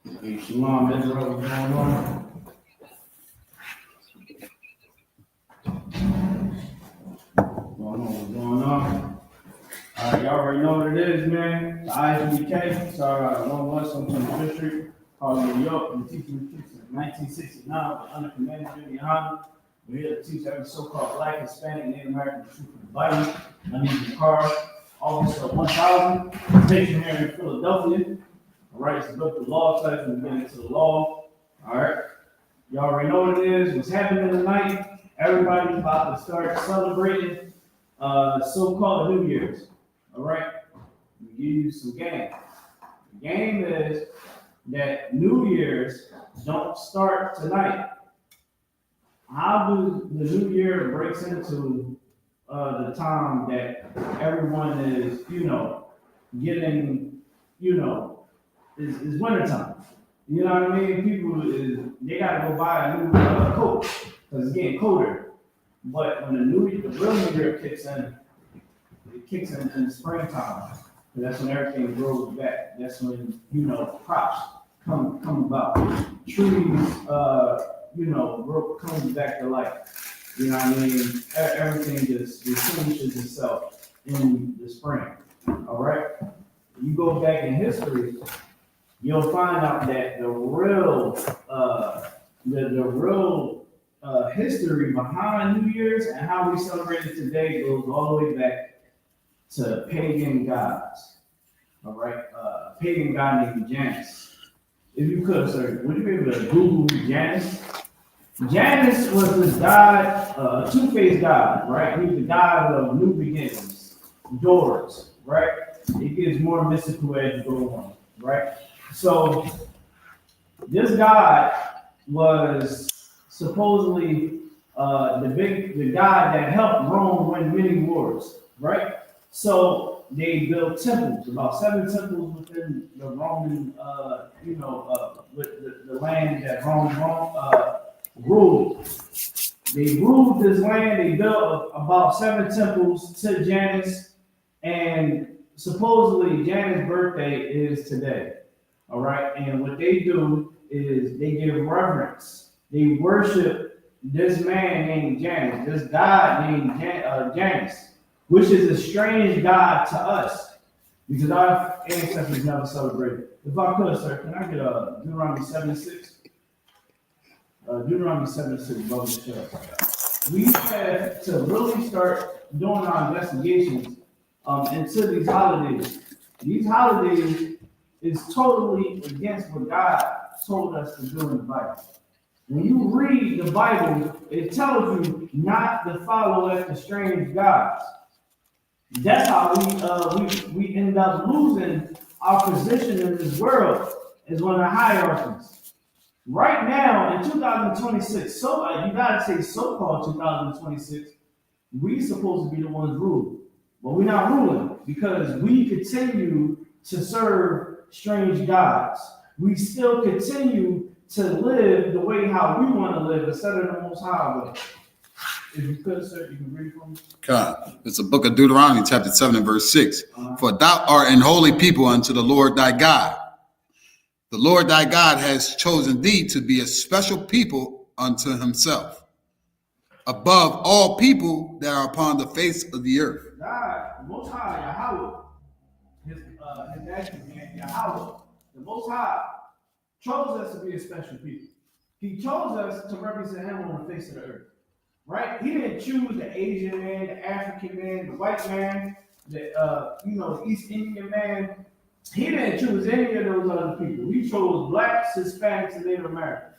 Hey, Shalom, Israel, what's going on? What's going on? Y'all already know what it is, man. The Isupk, sorry, one West, some district, called New York, and teaching since 1969 with under Commander Jimmy Hanna. We're here to teach every so-called Black, Hispanic, Native American the truth of the Bible. My name is Carl, Officer 1000, station here in Philadelphia. All right, it's about the law class. We're getting into the law. All right, y'all already know what it is. What's happening tonight? Everybody's about to start celebrating so-called New Year's. All right, we give you some game. The game is that New Year's don't start tonight. How do the New Year breaks into the time that everyone is, getting, is wintertime. You know what I mean? People they gotta go buy a new coat because it's getting colder. But when the real New Year kicks in, it kicks in the springtime. And that's when everything grows back. That's when crops come about. Trees, comes back to life. You know what I mean? Everything just replenishes itself in the spring. All right. You go back in history, you'll find out that the real history behind New Year's and how we celebrate it today goes all the way back to pagan gods. All right, pagan god named Janus. If you could, sir, would you be able to Google Janus? Janus was this god, two-faced god, right? He was the god of new beginnings, doors, right? It gets more mystical as you go on, right? So this god was supposedly the god that helped Rome win many wars, right? So they built temples, about 7 temples within the Roman, with the land that Rome ruled. They ruled this land. They built about 7 temples to Janus, and supposedly Janus' birthday is today. All right, and what they do is they give reverence. They worship this man named Janus, this god named Janus, which is a strange god to us because our ancestors never celebrated. If I could, sir, can I get Deuteronomy 7:6? Deuteronomy 7:6, brother, show. We have to really start doing our investigations into these holidays. These holidays is totally against what God told us to do in the Bible. When you read the Bible, it tells you not to follow after strange gods. That's how we end up losing our position in this world as one of the hierarchies. Right now in 2026, you gotta say so-called 2026, we supposed to be the ones ruling, but we're not ruling because we continue to serve strange gods. We still continue to live the way how we want to live instead of the Most High way. If you could, sir, you can read from me. God, it's the book of Deuteronomy, chapter 7 and verse 6. For thou art an holy people unto the Lord thy God. The Lord thy God has chosen thee to be a special people unto himself, above all people that are upon the face of the earth. God, Most High, Yahweh, his actual name, Yahweh, the Most High, chose us to be a special people. He chose us to represent him on the face of the earth. Right? He didn't choose the Asian man, the African man, the white man, the East Indian man. He didn't choose any of those other people. He chose blacks, Hispanics, and Native Americans,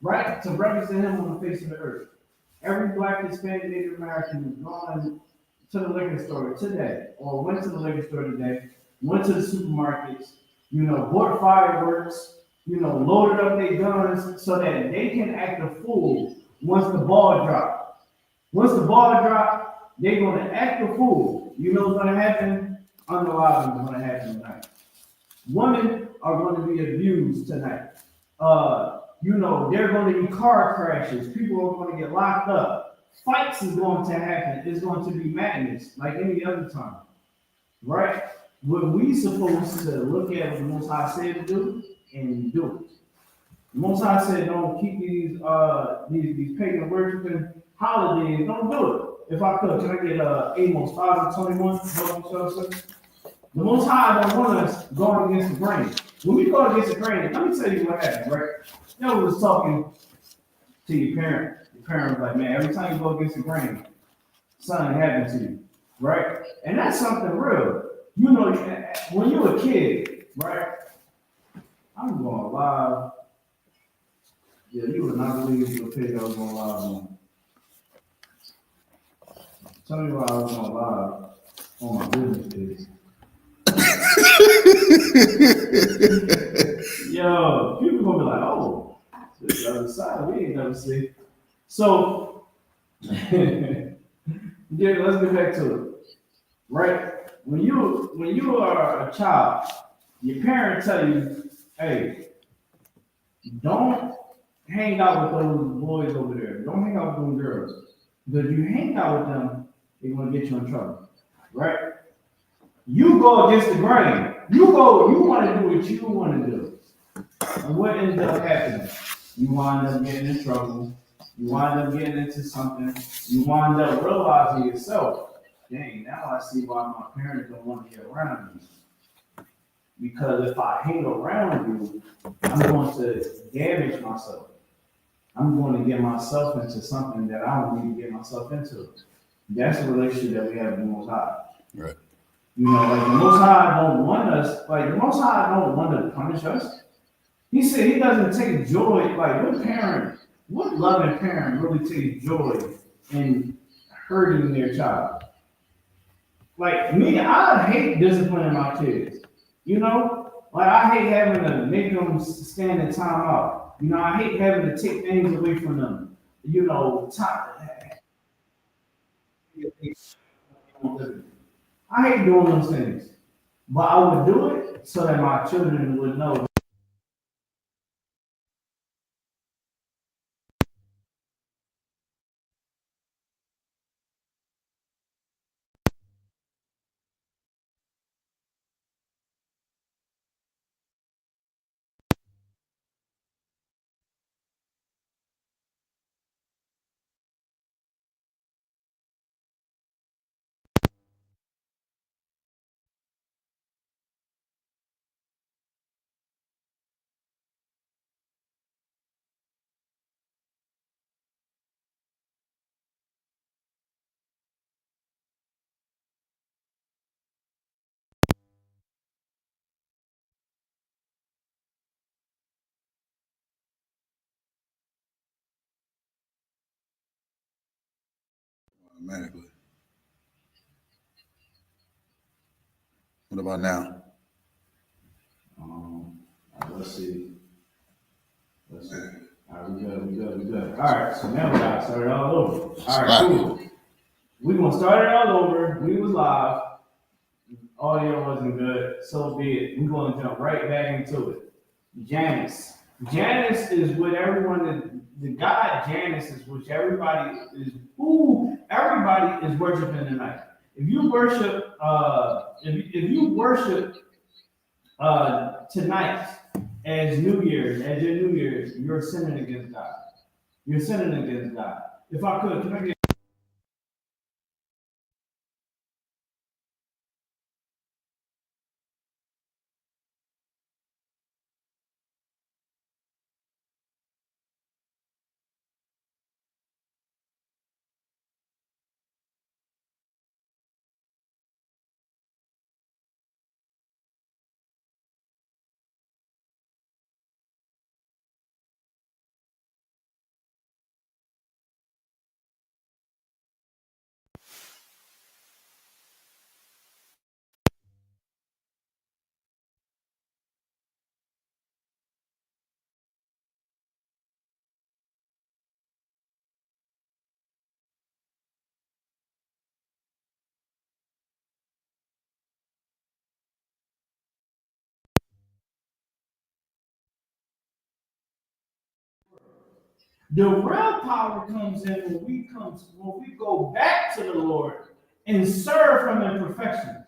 right? To represent him on the face of the earth. Every black, Hispanic, Native American is going to the liquor store today, or went to the liquor store today, went to the supermarkets, bought fireworks, loaded up their guns so that they can act a fool once the ball drops. Once the ball drop, they're going to act a fool. You know what's going to happen? Unreliable is going to happen tonight. Women are going to be abused tonight. There are going to be car crashes. People are going to get locked up. Fights is going to happen. It's going to be madness like any other time. Right? what we supposed to look at what the Most High said to do and do it. The Most High said, don't keep these pagan worshiping holidays. Don't do it. If I could, can I get Amos 5:21? The Most High don't want us going against the grain. When we go against the grain, let me tell you what happened, right? You know, was talking to your parent. Your parent was like, man, every time you go against the grain, something happens to you, right? And that's something real. You know, when you're a kid, right? I'm going live. Yeah, you would not believe the page I was going live on. Tell me why I was going live on my business page. Yo, people gonna be like, oh, this other side we ain't never see. So, yeah, let's get back to it. Right? When you are a child, your parents tell you, hey, don't hang out with those boys over there. Don't hang out with those girls. Because if you hang out with them, they're gonna get you in trouble. Right? You go against the grain. You want to do what you want to do. And what ends up happening? You wind up getting in trouble. You wind up getting into something. You wind up realizing yourself, dang, now I see why my parents don't want to get around me. Because if I hang around you, I'm going to damage myself. I'm going to get myself into something that I don't need to get myself into. That's the relationship that we have with the Most High. Right. You know, like the Most High don't want us, like the Most High don't want to punish us. He said he doesn't take joy, like what loving parent really takes joy in hurting their child? Like me, I hate disciplining my kids. You know, like I hate having to make them stand in time out. You know, I hate having to take things away from them. You know, I hate doing those things. But I would do it so that my children would know. Automatically. What about now? Let's see. Let's see. All right, we good. All right, so now we got to start it all over. All right, cool. We're gonna start it all over. We was live. Audio wasn't good. So be it. We're gonna jump right back into it. Janus. Janus is what everyone is. The god Janus is which everybody is. Who everybody is worshiping tonight. If you worship, if you worship tonight as New Year's, as your New Year's, you're sinning against God. You're sinning against God. If I could, can I get the real power comes in when we go back to the Lord and serve Him in perfection.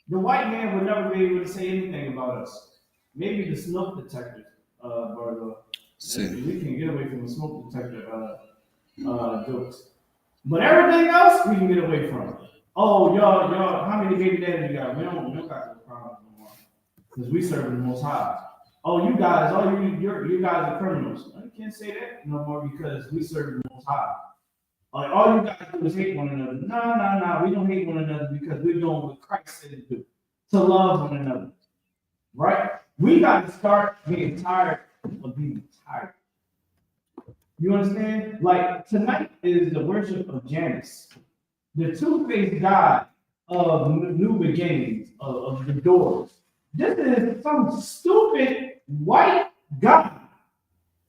The white man would never be able to say anything about us. Maybe the smoke detector, but we can get away from the smoke detector jokes. But everything else we can get away from. Oh, y'all, how many baby daddies you got? We don't got those problems no more. Because we serve the most high. Oh, you guys, you guys are criminals. I can't say that no more because we serve the most high. Like all you guys do is hate one another. No. We don't hate one another because we're doing what Christ said to do. To love one another. Right? We got to start being tired of being tired. You understand? Like tonight is the worship of Janus, the two-faced god of new beginnings, of the doors. This is some stupid white god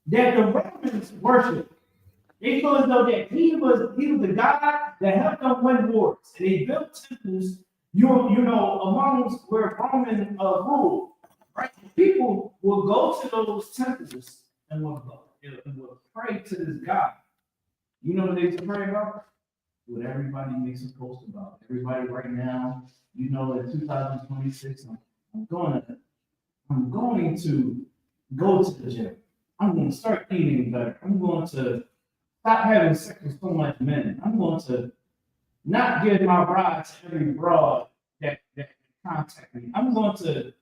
that the Romans worship. They feel as though that he was the God that helped them win wars. And they built temples, you know, amongst where Roman ruled. Right? People will go to those temples and will pray to this God. You know what they used to pray about? What everybody makes a post about. Everybody right now, you know, in 2026, I'm going to go to the gym. I'm going to start eating better. I'm going to stop having sex with so much men. I'm going to not give my bride to every broad that contact me. I'm going to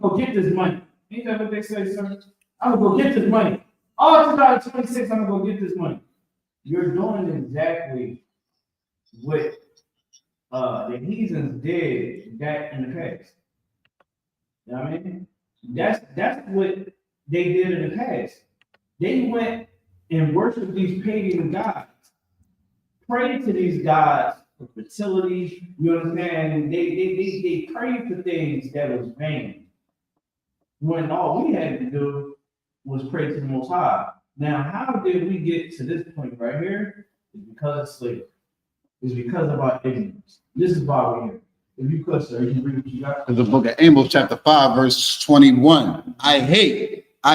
go get this money. Ain't that what they say, sir? I'm gonna go get this money. All 2026, I'm gonna go get this money. You're doing exactly what the heathens did back in the past. You know what I mean? That's what they did in the past. They went and worshiped these pagan gods, prayed to these gods for fertility. You understand? They prayed for things that was vain. When all we had to do was pray to the Most High. Now, how did we get to this point right here? It's because of slavery. It's because of our ignorance. This is why we're here. If you could, sir, you can read what you got. The book of Amos, chapter 5, verse 21. I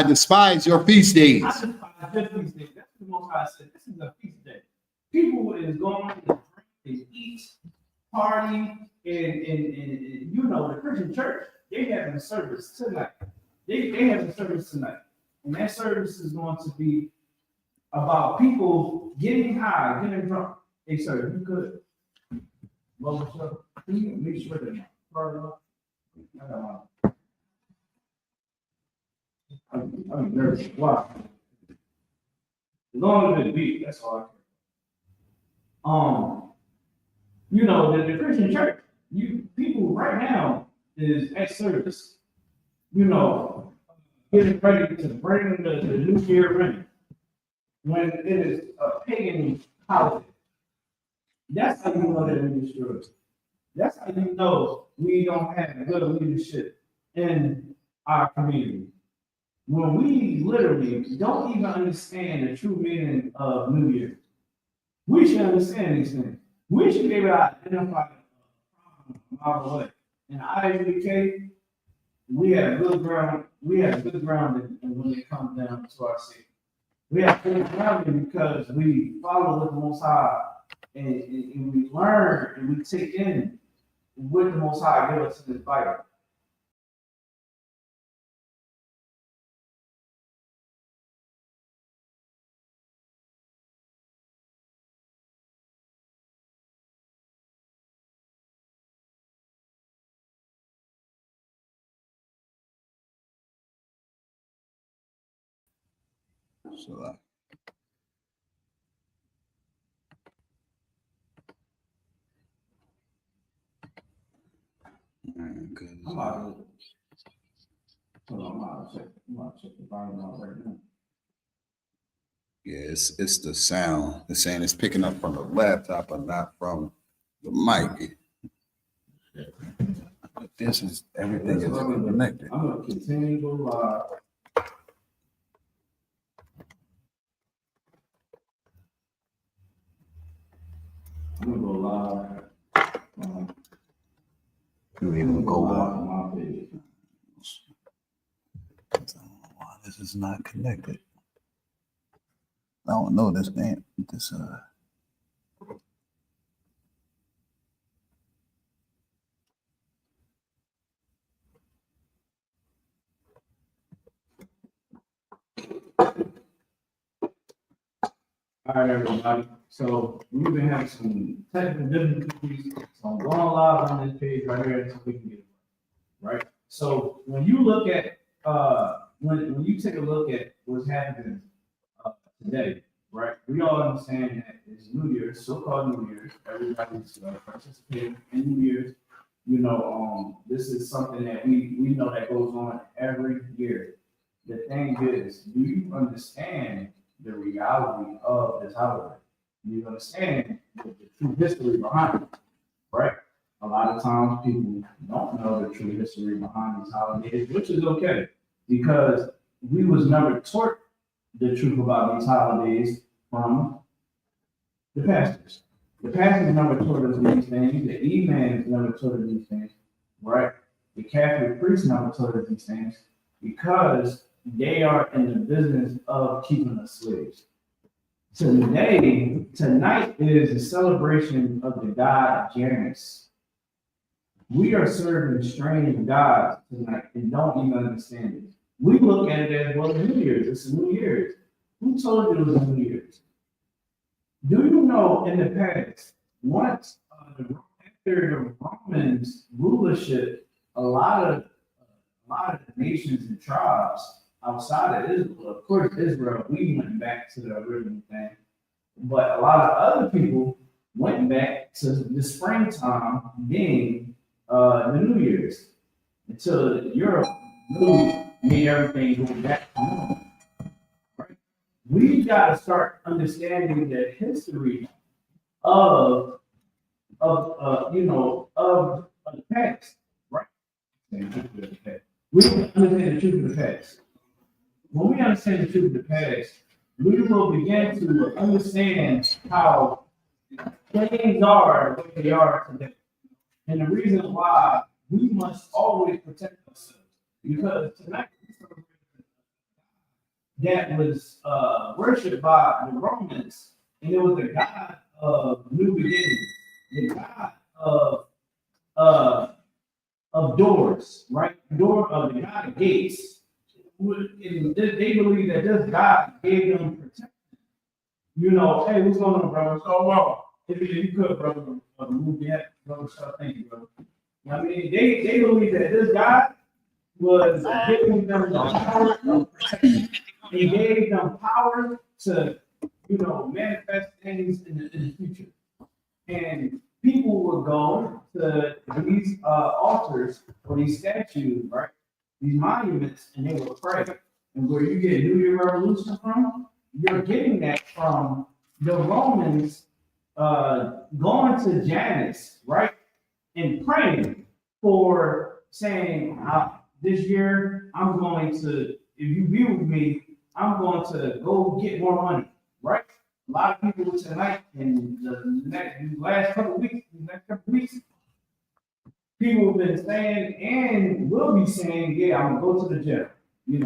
despise your feast days. I despise your feast days. That's what the Most High said. This is a feast day. People is going to drink and eat, party, and you know, the Christian church, they having a service tonight. They have a service tonight. And that service is going to be about people getting high, getting drunk. Hey, sir, you could. Well, what's up? Can you make sure that I got I'm nervous. Wow. As long as it beat, that's all I care. You know, the Christian church, people right now is at service. You know, getting ready to bring the new year in when it is a pagan holiday. That's how you know that we destroyed. That's how you know we don't have good leadership in our community. When we literally don't even understand the true meaning of New Year, we should understand these things. We should be able to identify a mile away. In Isupk, we have good ground. We have good grounding, and when it comes down to our city, we have good grounding because we follow the Most High, and we learn and we take in what the Most High give us in His Bible. So, I'm about to check the Bible out right now. yeah, it's the sound. The saying it's picking up from the laptop, but not from the mic. This is everything is connected. I'm gonna continue to live. I'm gonna go live. You even go on. My page. I don't know why this is not connected. I don't know this name. All right, everybody. So we've been having some technical difficulties. So I'm going live on this page right here until we can get it right. So when you look at when you take a look at what's happening today, right? We all understand that it's New Year's, so-called New Year's. Everybody's participating in New Year's. This is something that we know that goes on every year. The thing is, do you understand the reality of this holiday? Do you understand the true history behind it, right? A lot of times people don't know the true history behind these holidays, which is okay because we was never taught the truth about these holidays from the pastors. The pastors never taught us these things. The imams never taught us these things, right? The Catholic priests never taught us these things because they are in the business of keeping us slaves. Tonight is a celebration of the god Janus. We are serving strange gods tonight and don't even understand it. We look at it as, well, New Year's. It's a New Year's. Who told you it was a New Year's? Do you know in the past, once after the Romans rulership, a lot of the nations and tribes outside of Israel, of course, Israel, we went back to the original thing, but a lot of other people went back to the springtime being the New Year's until Europe really made everything go back to normal. Right? We got to start understanding the history of the past, right? We understand the truth of the past. When we understand the truth of the past, we will begin to understand how things are what they are today. And the reason why we must always protect ourselves. Because tonight that was worshipped by the Romans, and it was the God of new beginnings, the God of doors, right? The God of gates. And they believe that this God gave them protection. Hey, what's going on, bro? So well, if you could, bro, move that, bro. So thank you, bro. I mean, they believe that this God was giving them the power of protection. He gave them power to, manifest things in the future. And people would go to these altars or these statues, right? These monuments, and they would pray. And where you get New Year Revolution from, you're getting that from the Romans going to Janus, right? And praying for saying, this year, I'm going to, if you be with me, I'm going to go get more money, right? A lot of people tonight in the last couple of weeks, people have been saying and will be saying, yeah, I'm going to go to the gym.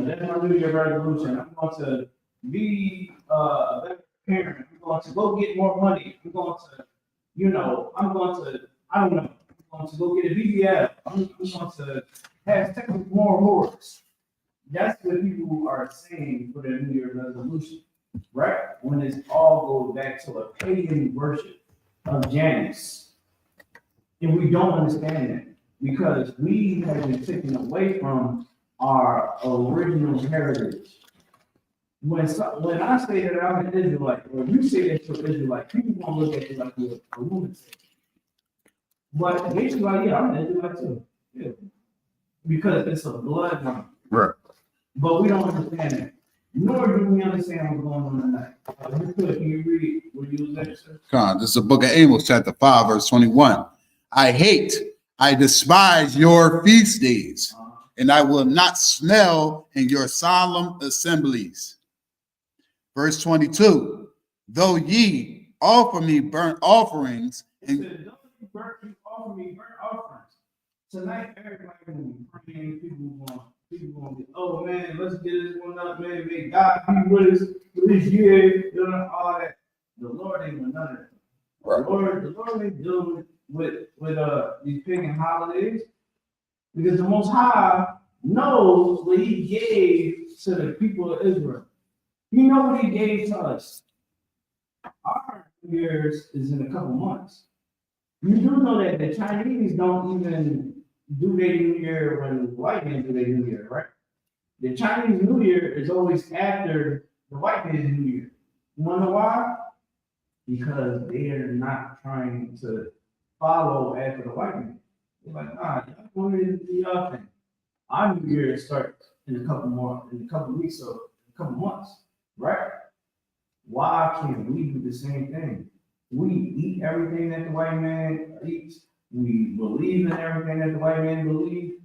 That's my New Year resolution. I'm going to be a better parent. I'm going to go get more money. I'm going to, I don't know, I'm going to go get a BBL. I'm going to have more awards. That's what people are saying for their New Year resolution, right? When it's all goes back to a pagan worship of Janus. And we don't understand that because we have been taken away from our original heritage. When I say that I'm an Israelite, or you say that you're an Israelite, people won't look at you like you're a lunatic. But they should be like, yeah, I'm an Israelite too. Yeah. Because it's a bloodline. Right. But we don't understand that. Nor do we understand what's going on tonight. Can you read what you was there, sir? Come on, this is the book of Amos, chapter 5, verse 21. I despise your feast days, and I will not smell in your solemn assemblies. Verse 22, though ye offer me burnt offerings, and offer me burnt offerings. Tonight, everybody gonna be praying, people gonna be, oh man, let's get this one up, man. May God be with us for this year, all that. The Lord ain't with none of that. Right. The Lord ain't dealing with these pagan holidays because the Most High knows what He gave to the people of Israel. He knows what He gave to us. Our New Year's is in a couple months. You do know that the Chinese don't even do their New Year when the white men do their New Year, right? The Chinese New Year is always after the white man's New Year. You wanna know why? Because they are not trying to follow after the white man. They're like, nah, y'all want to do y'all thing. Our New Year starts in a couple weeks or a couple months, right? Why can't we do the same thing? We eat everything that the white man eats. We believe in everything that the white man believes.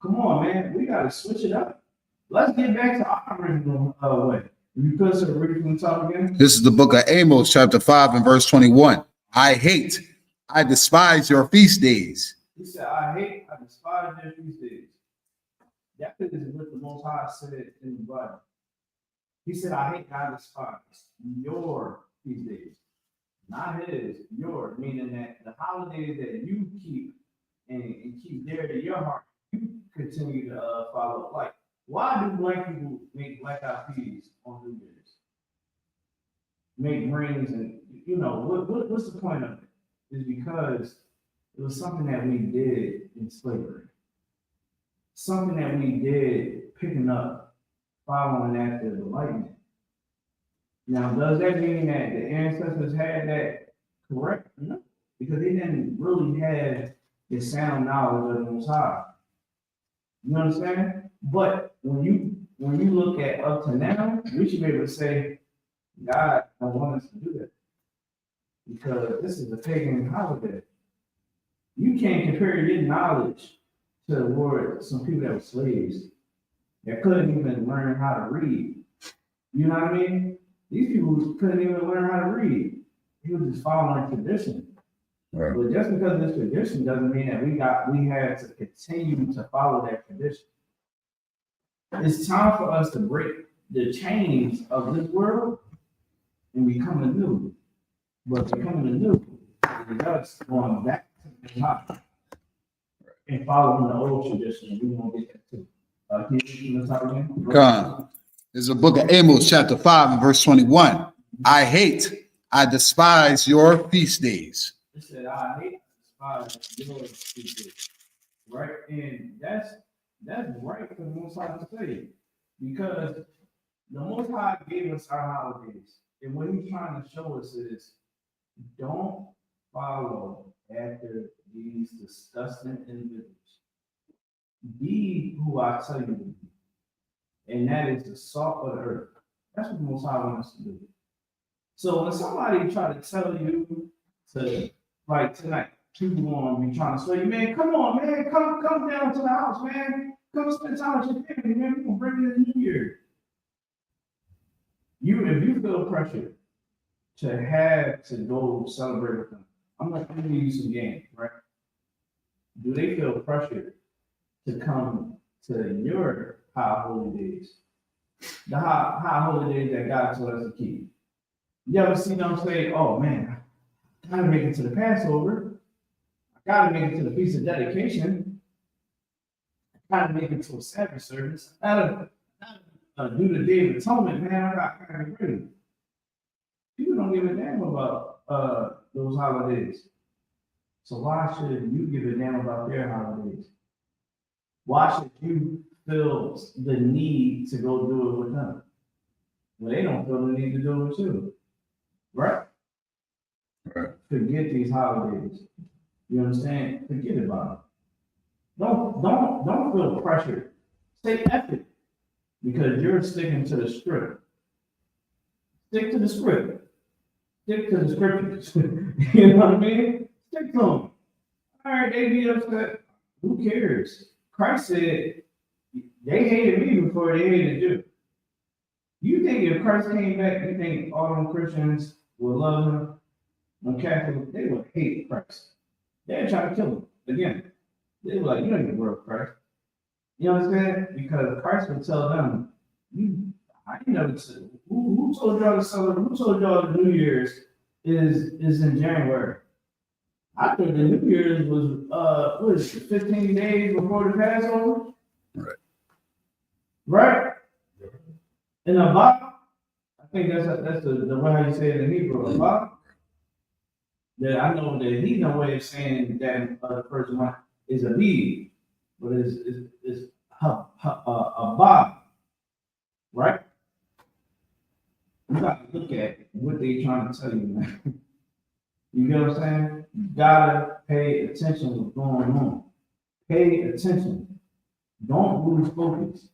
Come on, man. We got to switch it up. Let's get back to our original way. You put us original top again? This is the book of Amos, chapter 5 and verse 21. I despise your feast days. He said, I despise your feast days. That is what the Most High said in the Bible. He said, I despise your feast days. Not his, yours, meaning that the holidays that you keep and keep dear to your heart, you continue to follow. Like, why do black people make black eyed peas on New Year's? Make rings and, what's the point of it? It's because it was something that we did in slavery. Something that we did picking up, following after the white man. Now, does that mean that the ancestors had that correct? No, because they didn't really have the sound knowledge of the Most High. You understand? But when you look at up to now, we should be able to say, God don't want us to do that. Because this is a pagan holiday. You can't compare your knowledge to the word some people that were slaves that couldn't even learn how to read. You know what I mean? These people couldn't even learn how to read. He was just following tradition. Right. But just because this tradition doesn't mean that we have to continue to follow that tradition. It's time for us to break the chains of this world and become anew. But becoming anew is us going back to the top and following the old tradition. We won't get that too. Can you talk again? God. There's a book of Amos, chapter 5 and verse 21. I despise your feast days. It said, I despise your feast days. Right? And that's right for the Most High to say. Because the Most High gave us our holidays. And what he's trying to show us is, don't follow after these disgusting individuals. Be who I tell you to be. And that is the salt of the earth. That's what the Most High wants us to do. So when somebody try to tell you to, like tonight, people going to be trying to say, man, come on, man, come down to the house, man. Come spend time with your family, man. We're going to bring you the New Year. If you feel pressure to have to go celebrate with them, I'm going to give you some game, right? Do they feel pressure to come to your high holy days? The high holy days that God told us to keep. You ever see them say, oh man, I gotta make it to the Passover. I gotta make it to the Feast of Dedication. I gotta make it to a Sabbath service. I gotta do the Day of Atonement, man. I gotta get ready. People don't give a damn about those holidays. So why should you give a damn about their holidays? Why should you feel the need to go do it with them? Well, they don't feel the need to do it with you. Right? Forget these holidays. You understand? Forget about it. Don't feel pressured. Stay ethic. Because you're sticking to the script. Stick to the script. Stick to the scriptures. You know what I mean? Stick to them. All right, they be upset. Who cares? Christ said they hated me before they hated you. You think if Christ came back, you think all them Christians would love him? When Catholics, they would hate Christ. They'd try to kill him. Again, they were like, you don't even work Christ. You understand? Because Christ would tell them, I ain't never said, who told y'all to celebrate? Who told y'all the New Year's is in January? I thought the New Year's was what is it, 15 days before the Passover? Right. Right? In the Bible, think that's the way how you say it in Hebrew. Abba. That I know that he no way of saying that the person is a being, but it's Abba, right? You got to look at what they trying to tell you, man. You get what I'm saying? You gotta pay attention to what's going on. Pay attention. Don't lose focus.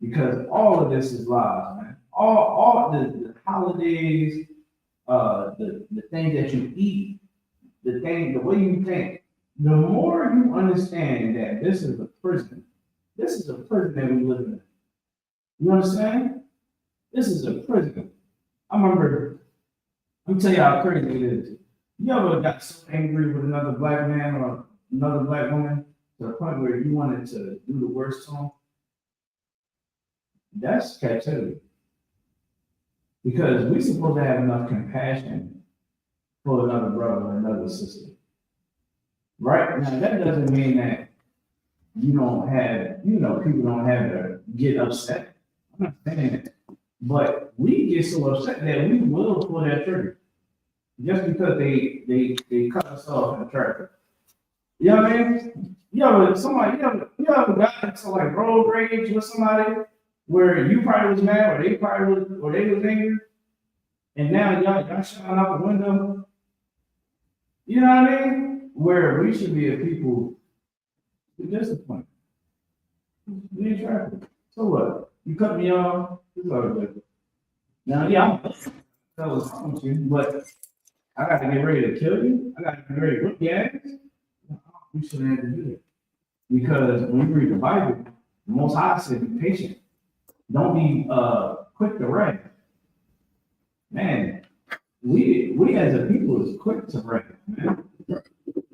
Because all of this is lies, man. All the holidays, the things that you eat, the way you think, the more you understand that this is a prison that we live in. You understand? This is a prison. I remember, let me tell you how crazy it is. You ever got so angry with another black man or another black woman to the point where you wanted to do the worst to them? That's captivity. Because we're supposed to have enough compassion for another brother or another sister. Right? Now, that doesn't mean that you don't have, people don't have to get upset. I'm not saying that. But we get so upset that we will pull that trigger. Just because they cut us off in the traffic. You know what I mean? You ever got into like road rage with somebody where you probably was mad or they was angry, and now y'all shouting out the window. You know what I mean? Where we should be a people who discipline. We in traffic. So what? You cut me off, it's all good. Now, yeah, I'm telling you, but I got to get ready to kill you. I got to get ready to whip your ass. We shouldn't have to do that. Because when you read the Bible, the Most High said, be patient. Don't be quick to wrath. Man, we as a people is quick to wrath, man.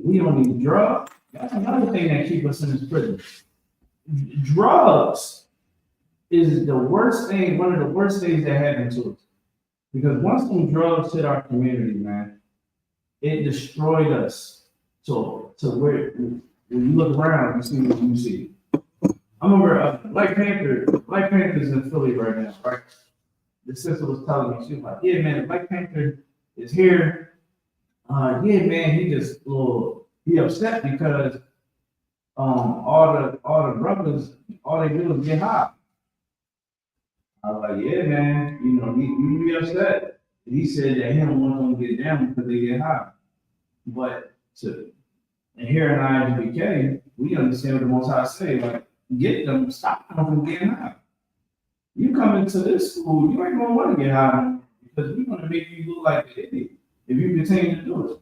We don't need drugs. That's another thing that keeps us in this prison. Drugs is the worst thing, one of the worst things that happened to us. Because once some drugs hit our community, man, it destroyed us. So where when you look around, you see what you see. I remember Black Panther's in Philly right now, right? The sister was telling me, she was like, yeah, man, Black Panther is here. Yeah, man, he upset because all the brothers, all they do is get high. I was like, yeah, man, he be upset. He said that he don't want them to get down because they get high. But and here in ISBK, we understand what the Most High say, like, get them, stop them from getting high. You come into this school, you ain't gonna want to get high because we're gonna make you look like an idiot if you continue to do it.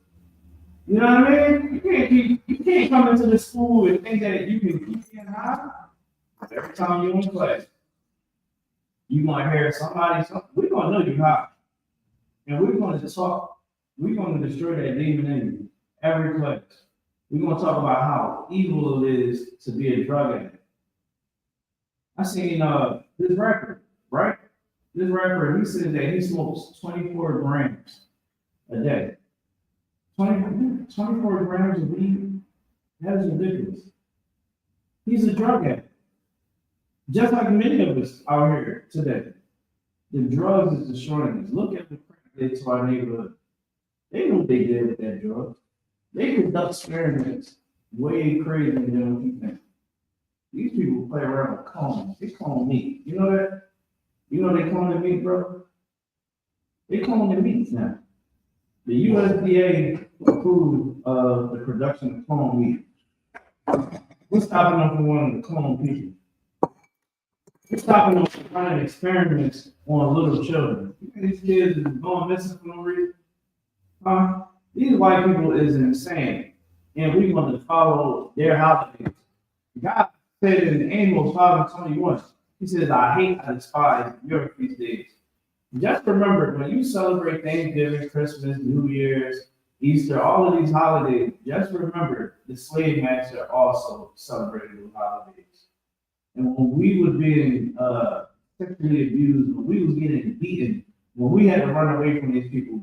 You know what I mean? You can't come into the school and think that you can keep getting high. Every time you're in class, you might hear something. We're gonna know you're high, and we're gonna talk. We're gonna destroy that demon in you every class. We're gonna talk about how evil it is to be a drug addict. I seen this rapper, right? This rapper, he says that he smokes 24 grams a day. 24 grams of weed? That is ridiculous. He's a drug addict. Just like many of us out here today. The drugs is destroying us. Look at the crack they did to our neighborhood. They know what they did with that drug. They conduct experiments way crazier than what you think. These people play around with clones. They clone meat. You know that? You know they clone the meat, bro? They clone the meat now. The USDA approved the production of clone meat. What's stopping them from wanting to clone people? What's stopping them from running experiments on little children? These kids is going missing for no reason. These white people is insane. And we want to follow their holidays. God said in Amos 5:21, he says, I despise your feast days. Just remember, when you celebrate Thanksgiving, Christmas, New Year's, Easter, all of these holidays, just remember the slave master also celebrated those holidays. And when we were being sexually abused, when we was getting beaten, when we had to run away from these people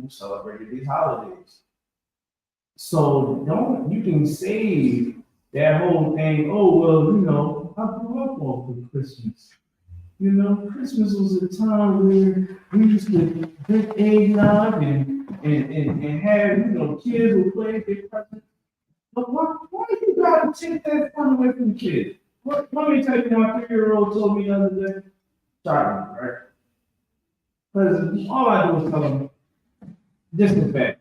celebrated these holidays. So you can save that whole thing. Oh, well, I grew up on Christmas. You know, Christmas was a time where we used to drink eggnog and have, kids would play their presents. But why you gotta take that fun away from the kids? Let me tell you, my 3-year-old told me the other day, sorry, right? Because all I do is tell them, this is bad.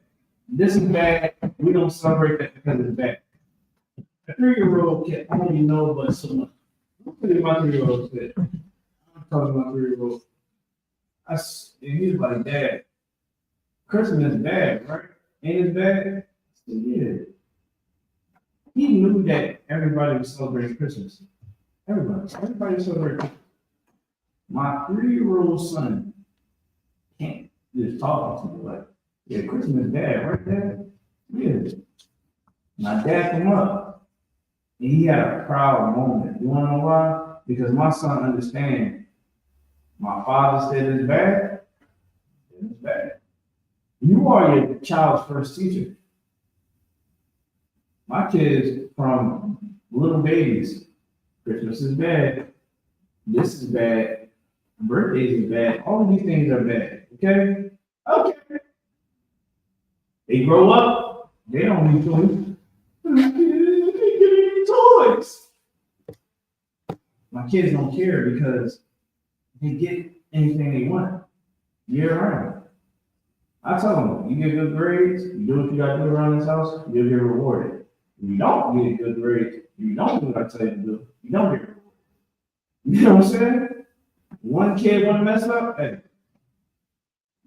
This is bad. We don't celebrate that because it's bad. A 3-year-old can only know but so much. Look at my 3-year-old said. I'm talking to my 3-year-old. And he was like, Dad, Christmas is bad, right? Ain't it bad? I said, yeah. He knew that everybody was celebrating Christmas. Everybody was celebrating Christmas. My 3-year-old son can't just talk to me like, yeah, Christmas is bad, right, Dad? Yeah. My dad came up, and he had a proud moment. You wanna know why? Because my son understands. My father said it's bad, it's bad. You are your child's first teacher. My kids, from little babies, Christmas is bad, this is bad, birthdays is bad, all of these things are bad, okay? Okay. They grow up, they don't need toys. Toys. My kids don't care because they get anything they want year round. I tell them, you get good grades, you do what you gotta do around this house, you'll get rewarded. If you don't get good grades, you don't do what I tell you to do, you don't get rewarded. You know what I'm saying? One kid wanna mess up, hey,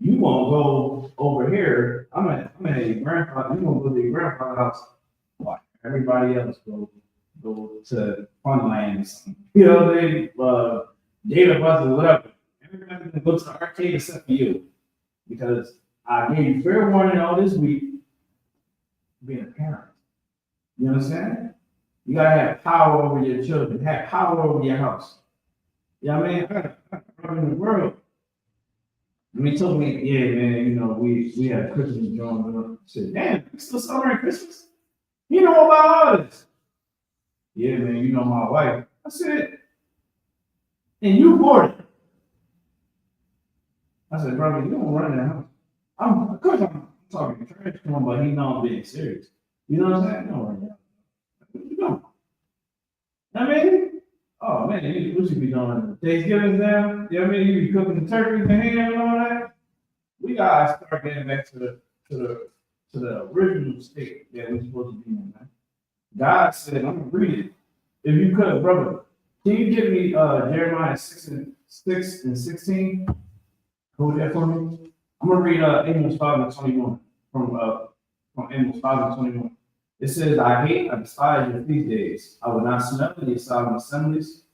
you won't go over here. I'm at your grandfather, you won't go to your grandfather's house. Why? Everybody else go to Funland or something. You know, Data Bus or whatever. Everybody's gonna go to the arcade except for you. Because I gave you fair warning all this week being a parent. You understand? You gotta have power over your children, have power over your house. You know what I mean? I in the world. I mean, he told me, yeah, man, we had Christmas drawing up. I said, damn, you still celebrating Christmas? You know about all this? Yeah, man, you know my wife. I said, and you bought it. I said, brother, you don't run in the house. Of course I'm talking trash to him, but he know I'm being serious. You know what I'm saying? No, right now. What you doing? I mean, oh man, what you be doing? Thanksgiving now? You know what I mean? You be cooking the turkeys and ham and all that. We gotta start getting back to the original state that we're supposed to be in, man. God said, I'm gonna read it. If you could, brother, can you give me Jeremiah 6 and 16? Hold that for me. I'm gonna read Amos 5 and 21 from Amos 5 and 21. It says, I despise your feast days. I will not smell your solemn assemblies.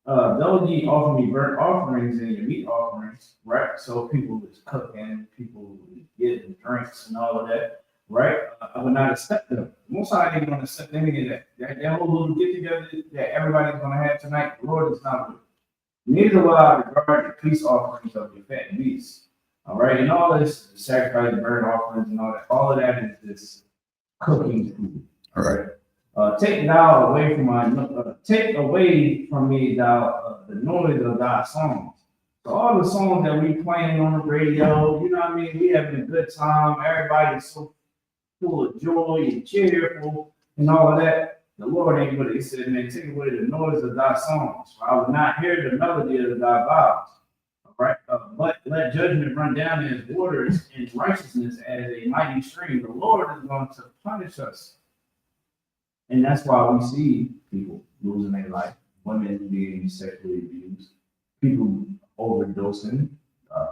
Though ye offer me burnt offerings and your meat offerings, right? So people was cooking, people was getting drinks and all of that, right? I would not accept them. Most I ain't gonna accept any of that. That whole little get together that everybody's gonna have tonight, the Lord is not with. Neither will I regard the peace offerings of your fat beasts. All right, and all this sacrifice, burnt offerings, and all of that is this cooking food. All right. Take away from me the noise of thy songs. So all the songs that we playing on the radio, you know what I mean? We having a good time. Everybody's so full of joy and cheerful and all of that. The Lord ain't with it. He said, man, take away the noise of thy songs. For I will not hear the melody of thy vows. All right. But let judgment run down in his waters and righteousness as a mighty stream. The Lord is going to punish us. And that's why we see people losing their life, women being sexually abused, people overdosing,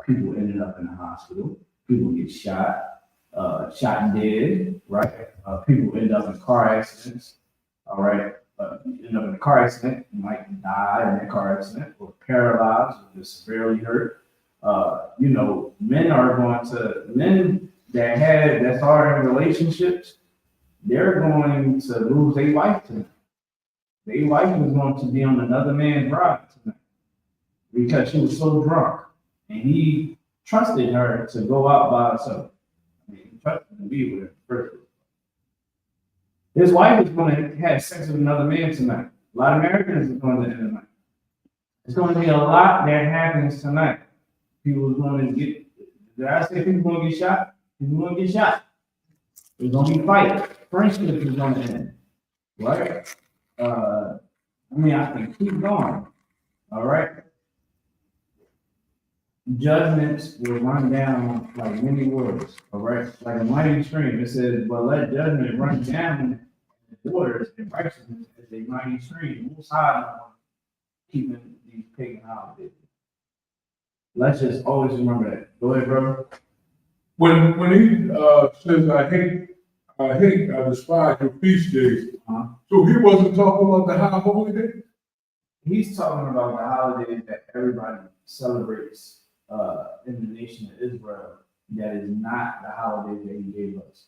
people ending up in the hospital, people get shot and dead, right? People end up in car accidents, all right? End up in a car accident, you might die in a car accident, or paralyzed, or just severely hurt. Men that's already in relationships, they're going to lose their wife tonight. Their wife is going to be on another man's ride tonight because she was so drunk. And he trusted her to go out by herself. I mean, he trusted to be with her first. His wife is going to have sex with another man tonight. A lot of Americans are going to end tonight. It's going to be a lot that happens tonight. People are going to get, did I say people going to get shot? People going to get shot. There's going to be fight. Friendship is going to end. Right? I can keep going. All right? Judgments will run down like many waters. All right? Like a mighty stream. It says, but let judgment run down the waters and righteousness as a mighty stream. Most high keeping these pagan holidays. Let's just always remember that. Go ahead, brother. When he says, I despise your feast days, so he wasn't talking about the high holy days? He's talking about the holidays that everybody celebrates in the nation of Israel that is not the holidays that he gave us.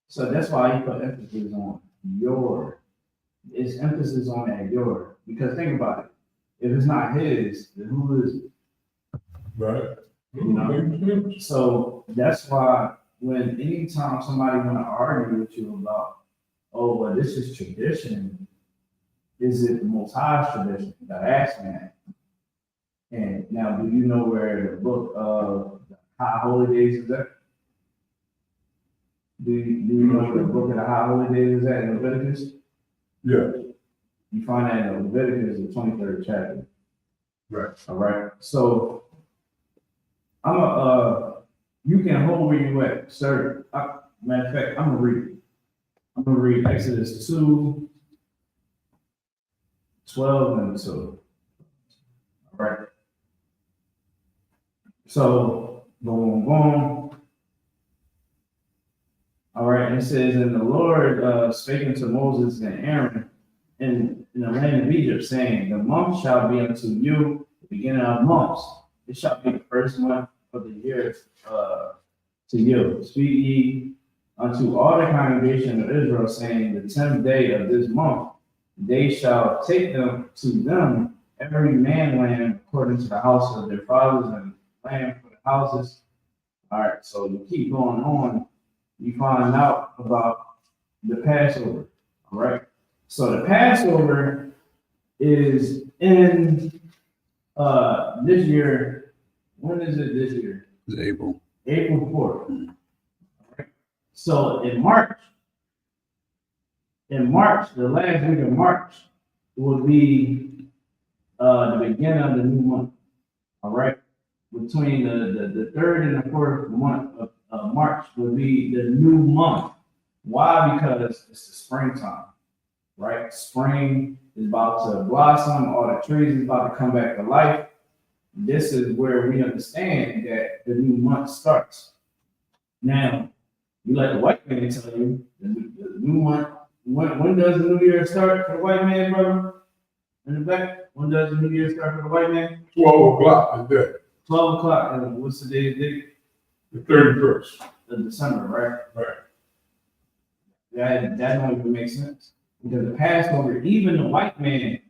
So that's why he put emphasis on your. It's emphasis on that your. Because think about it. If it's not his, then who is it? Right. You know? So that's why when anytime somebody want to argue with you about, oh, well, this is tradition, is it the Most High's tradition? You gotta ask that. And now, do you know where the book of the High Holy Days is at? Do you know where the book of the High Holy Days is at in Leviticus? Yeah. You find that in Leviticus, the 23rd chapter. Right. All right. So you can hold where you at, sir. Matter of fact, I'm gonna read Exodus 2, 12 and 2. All right. So, boom, boom. All right, and it says, and the Lord spake unto Moses and Aaron in the land of Egypt, saying, the month shall be unto you the beginning of months. It shall be the first month of the year to you. Speak ye unto all the congregation of Israel, saying, the 10th day of this month, they shall take them to them every man land according to the house of their fathers, and land for the houses. All right, so you keep going on, you find out about the Passover. All right, so the Passover is in this year. When is it this year? It's April. April 4th. All right. So in March, the last week of March will be the beginning of the new month. All right. Between the third and the fourth month of March will be the new month. Why? Because it's the springtime, right? Spring is about to blossom. All the trees is about to come back to life. This is where we understand that the new month starts. Now, you let the white man tell you the new month. When does the new year start for the white man, brother? In the back? When does the new year start for the white man? 12 o'clock is that. 12 o'clock. And what's the date? The 31st. Of December, right? Right. That don't even make sense. Because the Passover, even the white man,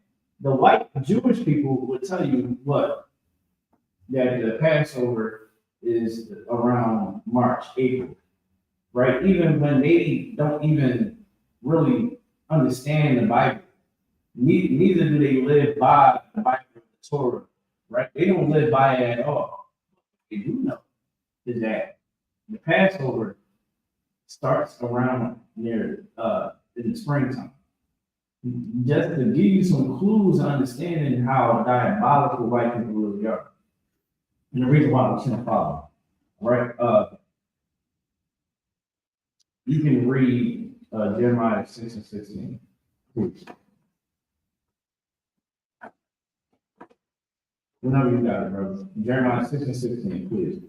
the white Jewish people would tell you what? That the Passover is around March, April, right? Even when they don't even really understand the Bible, neither do they live by the Bible, the Torah, right? They don't live by it at all. What they do know is that the Passover starts around near in the springtime. Just to give you some clues to understanding how diabolical white people really are. And the reason why we can't follow, right? You can read Jeremiah 6 and 16. Please. Whenever you got it, brother. Jeremiah 6 and 16, please.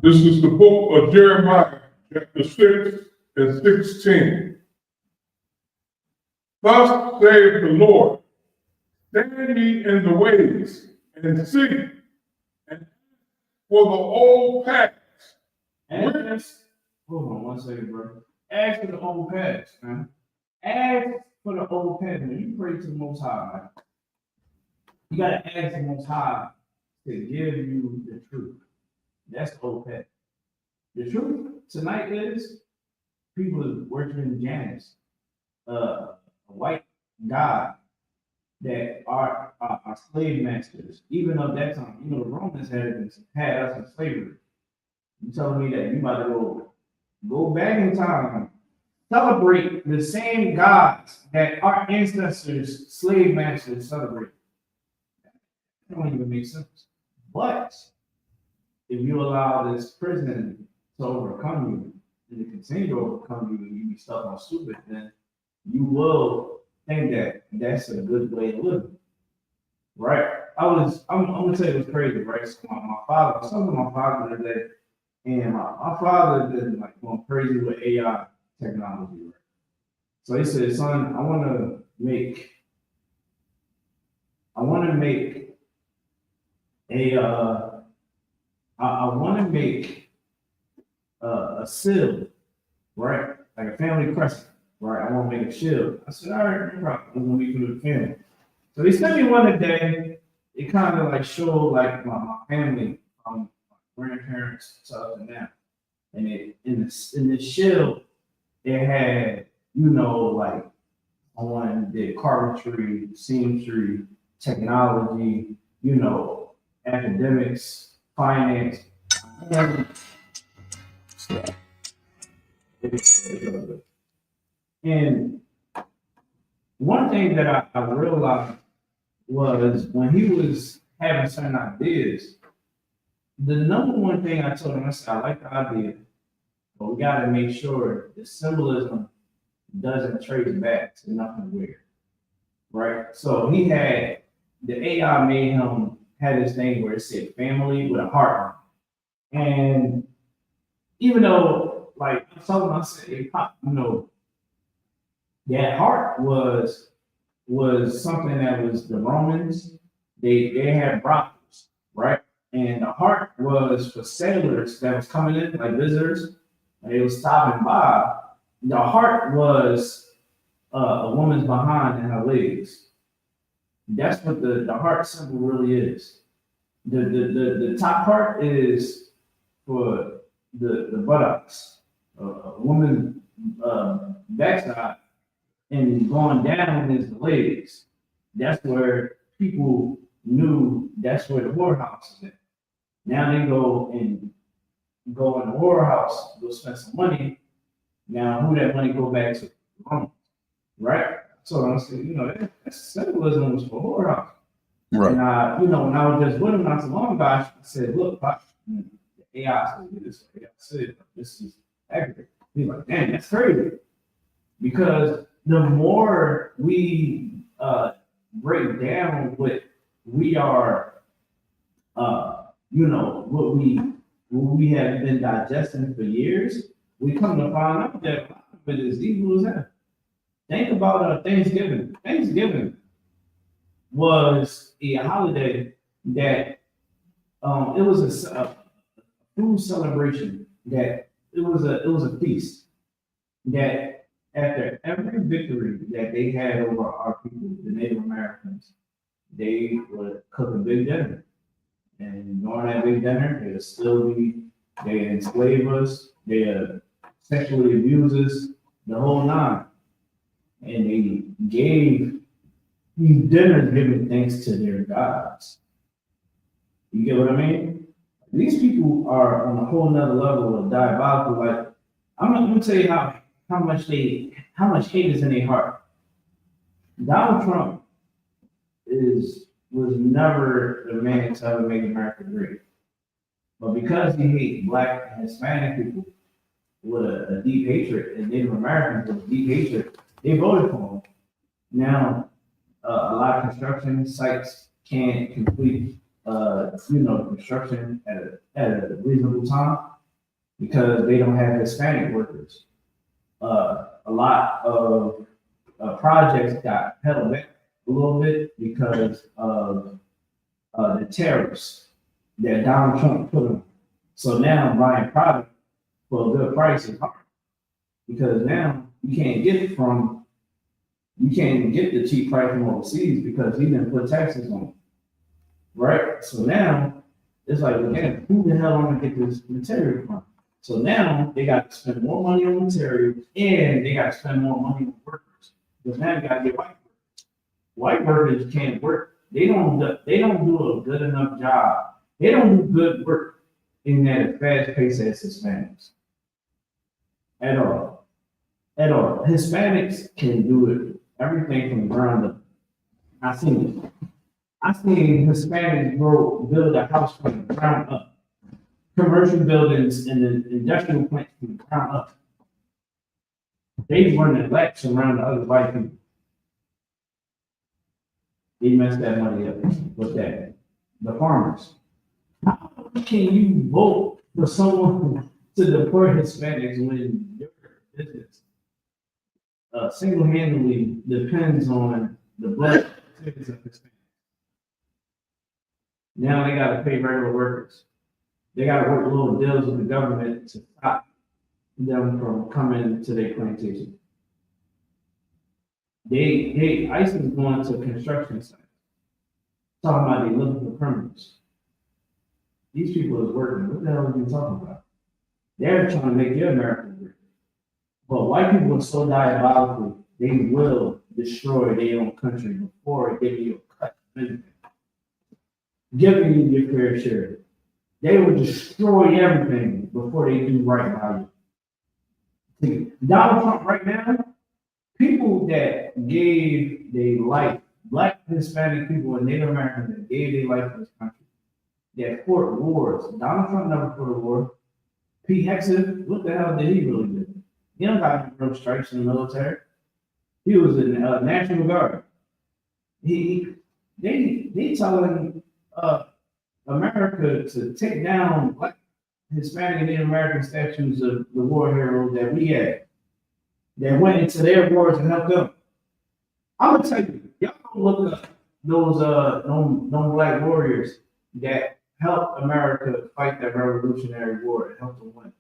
This is the book of Jeremiah, chapter 6 and 16. Thus saith the Lord, stand ye in the ways and see, and for the old paths. Hold on 1 second, bro. Ask for the old paths, man. Ask for the old paths. When you pray to the Most High, man, you gotta ask the Most High to give you the truth. That's the old path. The truth tonight is people are worshiping Janus, a white god that our slave masters, even of that time, the Romans had us in slavery. You telling me that you about to go back in time, celebrate the same gods that our ancestors, slave masters, celebrate? That don't even make sense. But if you allow this prison to overcome you and to continue to overcome you and you be stuck on stupid, then you will think that that's a good way of living, right? I'm gonna tell you what's crazy, right? So my father, I was talking to my father the other day, and my father did like going crazy with AI technology, right? So he said, son, I wanna make a I want to make a shield, right? Like a family crescent, right? I want to make a shield. I said, all right, no problem. I'm gonna make it with the family. So he sent me one today. It kind of like showed like my family from my grandparents to up and down. And it in the shield, it had, like on the carpentry, seamstry, technology, academics, finance. And one thing that I realized was when he was having certain ideas, the number one thing I told him, I said, I like the idea, but we got to make sure the symbolism doesn't trace back to nothing weird, right? So he had the AI made him had this thing where it said family with a heart on it. And even though, like I told him, I said, that heart was something that was the Romans. They had brothels, right? And the heart was for sailors that was coming in, like visitors, and they was stopping by. The heart was a woman's behind and her legs. That's what the heart symbol really is. The top part is for the buttocks, a woman's backside, and going down is the legs. That's where people knew that's where the whorehouse is at. Now they go in the whorehouse, go spend some money. Now who that money go back to? Rome, right? So I said, that symbolism was for whorehouse. Right. And when I was just with him not so long ago, I said, look, Pop, the AI said this, AI said this is accurate. He's like, damn, that's crazy. Because the more we break down what we are, what we have been digesting for years, we come to find out that a lot of it is evil as hell. Think about Thanksgiving. Thanksgiving was a holiday that it was a food celebration, that it was a feast that after every victory that they had over our people, the Native Americans, they would cook a big dinner. And during that big dinner, they enslave us, they sexually abuse us, the whole nine. And they gave these dinners giving thanks to their gods. You get what I mean? These people are on a whole nother level of diabolical. Like, I'm gonna tell you how much hate is in their heart. Donald Trump was never the man to ever make America great. But because he hates Black and Hispanic people with a deep hatred, and Native Americans with deep hatred, they voted for him. Now, a lot of construction sites can't complete, construction at a reasonable time because they don't have Hispanic workers. A lot of projects got held back a little bit because of the tariffs that Donald Trump put on. So now buying product for a good price is hard because now you can't get the cheap price from overseas because he didn't put taxes on it, right? So now it's like, again, who the hell am I gonna get this material from? So now they got to spend more money on material and they got to spend more money on workers because now you got to get white workers. white workers can't work. They don't do a good enough job. They don't do good work in that fast pace as Hispanics. At all. At all. Hispanics can do it. Everything from the ground up. I seen it. I seen Hispanics build a house from the ground up. Commercial buildings and the industrial plants from the ground up. They run the laps around the other white people. They messed that money up with that. The farmers. How can you vote for someone to deport Hispanics when your business single-handedly depends on the blood activities of Hispanics? Now they got to pay regular workers. They got to work little deals with the government to stop them from coming to their plantation. ICE is going to construction sites, talking about they looking for criminals. These people is working. What the hell are you talking about? They're trying to make your America great. But white people are so diabolical, they will destroy their own country before giving you a cut of anything. Giving you your fair share. They will destroy everything before they do right by you. Donald Trump right now, people that gave their life, Black, Hispanic people, and Native Americans that gave their life for this country, that fought wars. Donald Trump never fought a war. Pete Hegseth, what the hell did he really do? He don't got no stripes in the military. He was in the National Guard. They telling America to take down Black, Hispanic, and Native American statues of the war heroes that we had, that went into their wars and helped them. I'm gonna tell you, y'all look up those Black warriors that helped America fight that Revolutionary War and helped them win.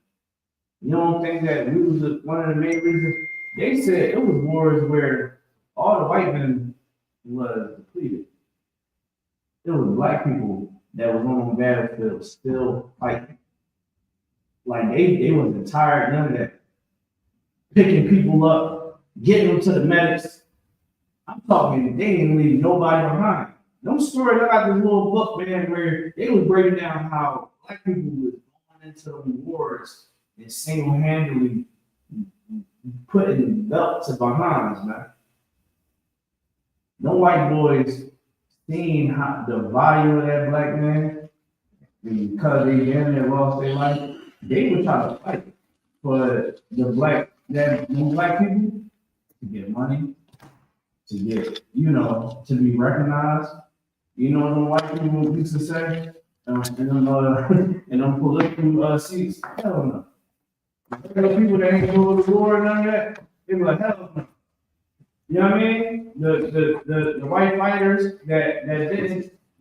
You don't think that we was one of the main reasons? They said it was wars where all the white men was depleted. It was Black people that was on the battlefield still fighting. Like they wasn't tired, none of that. Picking people up, getting them to the medics. I'm talking, they didn't leave nobody behind. No story, I got this little book, man, where they was breaking down how Black people was going into the wars and single-handedly putting belts to behinds, man. No white boys seen how the value of that Black man, because they damn near lost their life. They were trying to fight for the Black people to get money, to get, to be recognized. You know what the white people used to say? In them political seats? Hell no. The people that ain't go to the war and none of that, they were like, hell no. You know what I mean? The white fighters that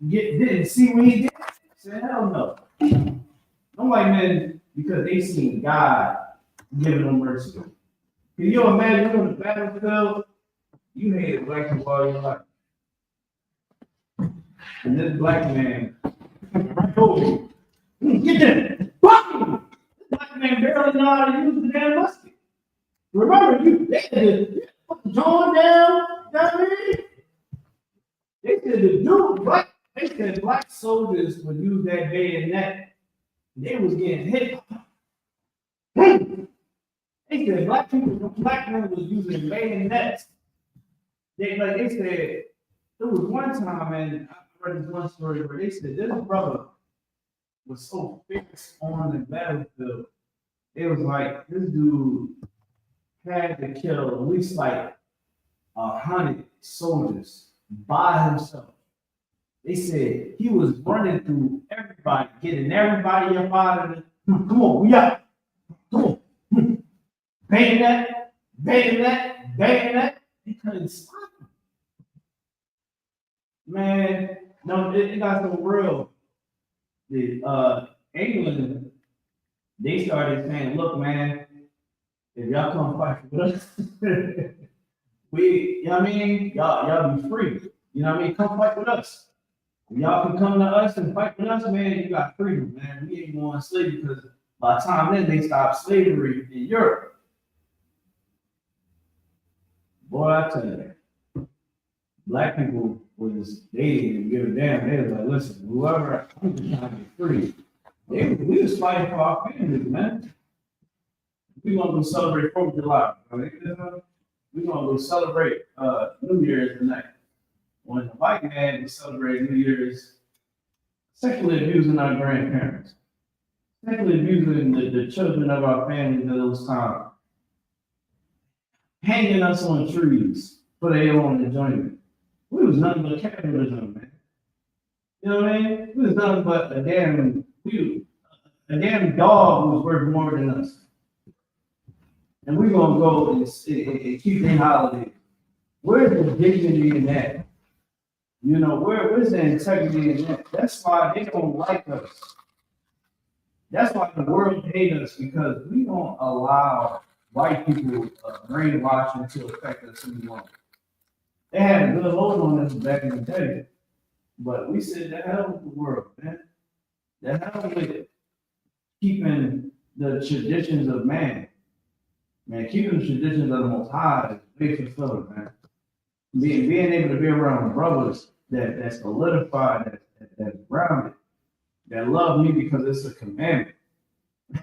didn't see what he did, said, hell no. Them white men, because they seen God giving them mercy. Can you imagine you on the battlefield? You hated Black people all your life. And this Black man, right over you, get there, fuck! This Black man barely know how to use the damn musket. Remember, they put the jaw down, you know what I mean? They said they said Black soldiers would use that bayonet. They was getting hit. They said Black men was using bayonets. They said there was one time, and I read this one story where they said this brother was so fixed on the battlefield. It was like this dude had to kill at least like 100 soldiers by himself. They said he was running through everybody, getting everybody up out of the. Come on, we out. Come on. Bayonet. He couldn't stop him. Man, no, it got so real. England, they started saying, look, man, if y'all come fight with us, you know what I mean? Y'all be free. You know what I mean? Come fight with us. If y'all can come to us and fight with us, man, you got freedom, man. We ain't going to slavery because by the time then they stopped slavery in Europe. Boy, I tell you, black people they didn't give a damn. They was like, listen, whoever, I'm just trying to get free. We was fighting for our families, man. We gonna go celebrate 4th of July. We gonna go celebrate New Year's tonight. When the white man was celebrating New Year's, sexually abusing our grandparents, sexually abusing the children of our families at those times, hanging us on trees for their own enjoyment. We was nothing but capitalism, man. You know what I mean? We was nothing but a damn dog was worth more than us. And we're gonna go and keep their holidays. Where's the dignity in that? You know, where's the integrity in that? That's why they don't like us. That's why the world hates us, because we don't allow white people brainwashing to affect us anymore. They had a good hold on us back in the day, but we said the hell with the world, man. The hell with it. Keeping the traditions of man. Man, keeping the traditions of the Most High is big fulfilling, man. Being able to be around brothers that's solidified, that's grounded, that love me because it's a commandment.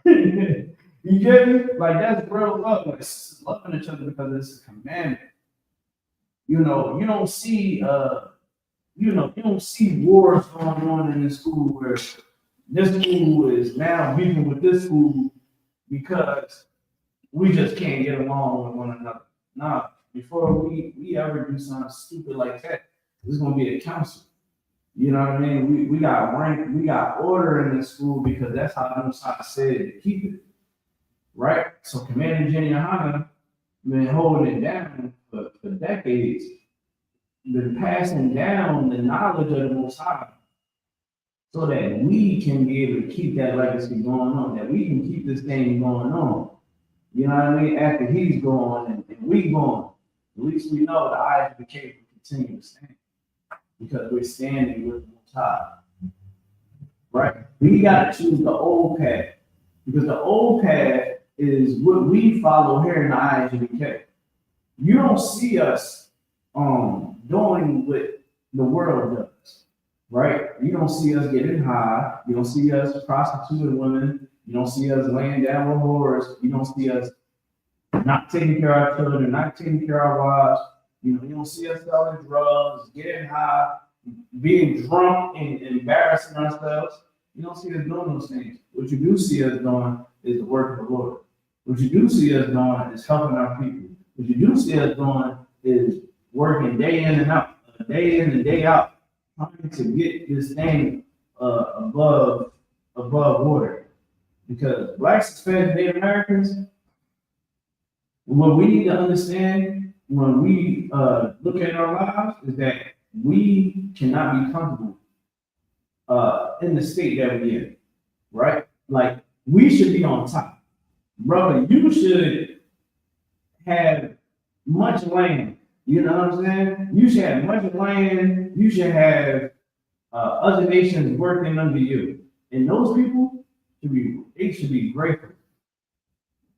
You get me? Like, that's real love. Like, loving each other because it's a commandment. You know, you don't see wars going on in the school where this school is now beefing with this school because we just can't get along with one another. Nah, before we ever do something stupid like that, there's gonna be a council. You know what I mean? We got rank, we got order in the school because that's how the Most High said to keep it. Right? So Commander Jenny Hanna been holding it down for decades, been passing down the knowledge of the Most High so that we can be able to keep that legacy going on, that we can keep this thing going on. You know what I mean? After he's gone and we gone, at least we know the Isupk will continue to stand because we're standing with the Most High. Right? We got to choose the old path because the old path is what we follow here in the Isupk. You don't see us doing what the world does, right? You don't see us getting high. You don't see us prostituting women. You don't see us laying down with whores. You don't see us not taking care of our children, not taking care of our wives. You don't see us selling drugs, getting high, being drunk and embarrassing ourselves. You don't see us doing those things. What you do see us doing is the work of the Lord. What you do see us doing is helping our people. What you do see us doing is working day in and out, day in and day out, trying to get this thing above water. Because Blacks, Hispanics, Native Americans, what we need to understand when we look at our lives is that we cannot be comfortable in the state that we're in, right? Like, we should be on top. Brother, you should have much land. You know what I'm saying? You should have much land. You should have other nations working under you. And those people should be grateful.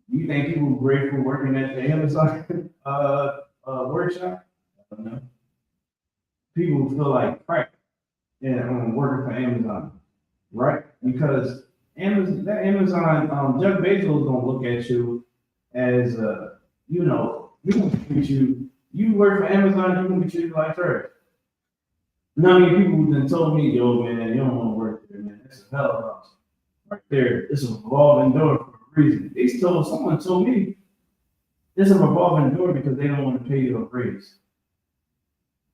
You think people are grateful working at the Amazon workshop? I don't know. People feel like crap and working for Amazon, right? Because Amazon, Jeff Bezos gonna look at you as he gonna treat you. You work for Amazon, you gonna be treated like trash. How many people then told me, yo, man, you don't want to work there, man. That's a hell of a house. Right there. It's a revolving door for a reason. Someone told me it's a revolving door because they don't want to pay you a raise.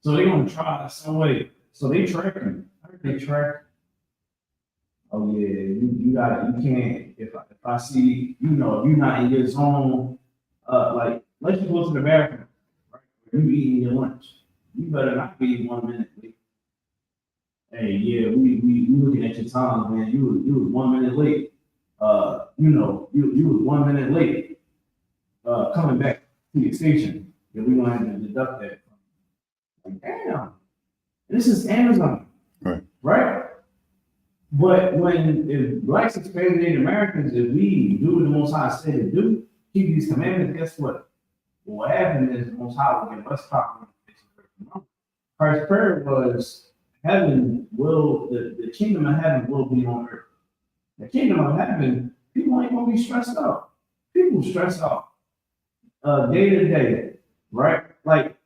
So they're gonna try some way. So they track you. They track. Oh yeah, you can't. If I see, if you're not in your zone, like let's just go to the bathroom, right? You eating your lunch. You better not be 1 minute late. Hey, yeah, we looking at your times, man. You was 1 minute late. You was 1 minute late. Coming back to your station. Yeah, we gonna have to deduct that. Like, damn, this is Amazon, right? But if Blacks, Hispanics, Native Americans, if we do what the Most High said to do, keep these commandments, guess what? What happened is the Most High will give us power. Christ's prayer was, the kingdom of heaven will be on earth. The kingdom of heaven, people ain't gonna be stressed out. People stress out day to day, right? Like,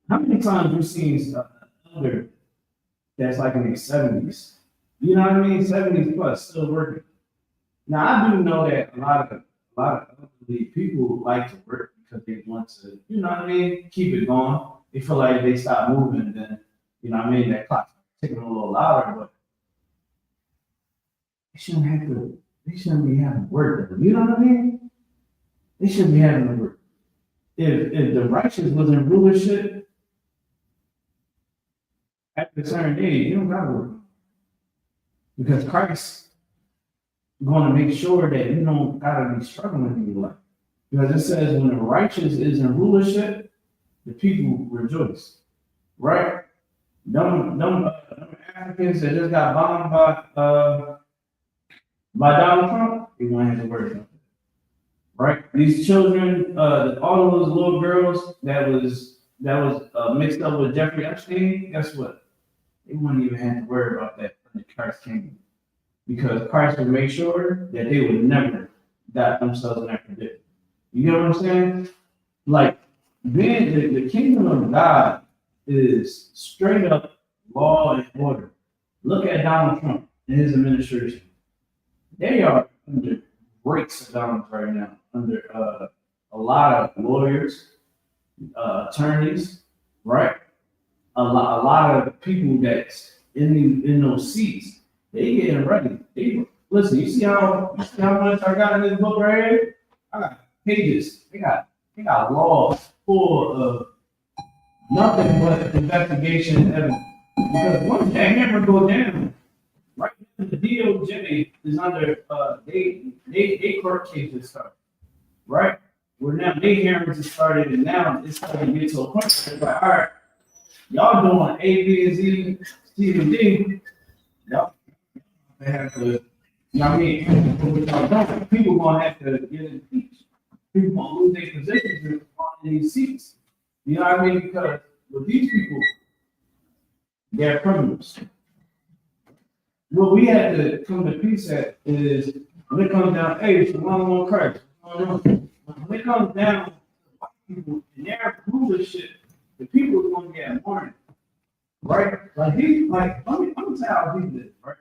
how many times you seen an elder that's like in their 70s? You know what I mean? 70s plus, still working. Now I do know that a lot of elderly people like to work because they want to, you know what I mean, keep it going. They feel like if they stop moving, then you know what I mean, that clock's ticking a little louder, but they shouldn't be having to work. You know what I mean? They shouldn't be having to work. If the righteous was in rulership at a certain age, you don't gotta work. Because Christ going to make sure that you don't gotta be struggling in your life. Because it says when the righteous is in rulership, the people rejoice. Right? Them Africans that just got bombed by Donald Trump, they won't have to worry about it. Right? These children, all of those little girls that was mixed up with Jeffrey Epstein, guess what? They wouldn't even have to worry about that when Christ came. Because Christ would make sure that they would never die themselves in that predicament. You know what I'm saying? Like, being the kingdom of God is straight up law and order. Look at Donald Trump and his administration. They are under great surveillance right now, under a lot of lawyers, attorneys, right? A lot of people that's in those seats. They getting ready. Listen. You see how much I got in this book right here? I got pages. They got laws full of nothing but investigation and evidence. Because once that hammer go down, right now the DOJ is under they court cases started, right? Where now they hearings is started, and now it's starting to get to a point where it's like, all right, y'all doing A, B, and Z, C, and D. Y'all have to, you know what I mean? People gonna have to get impeached. People gonna lose their positions in these seats. You know what I mean? Because with these people, they're criminals. What we have to come to peace at is when it comes down, hey, it's one Christ. When it comes down to white people and their rulership, the people are gonna get warned. Right? Like let me tell you how he did, right?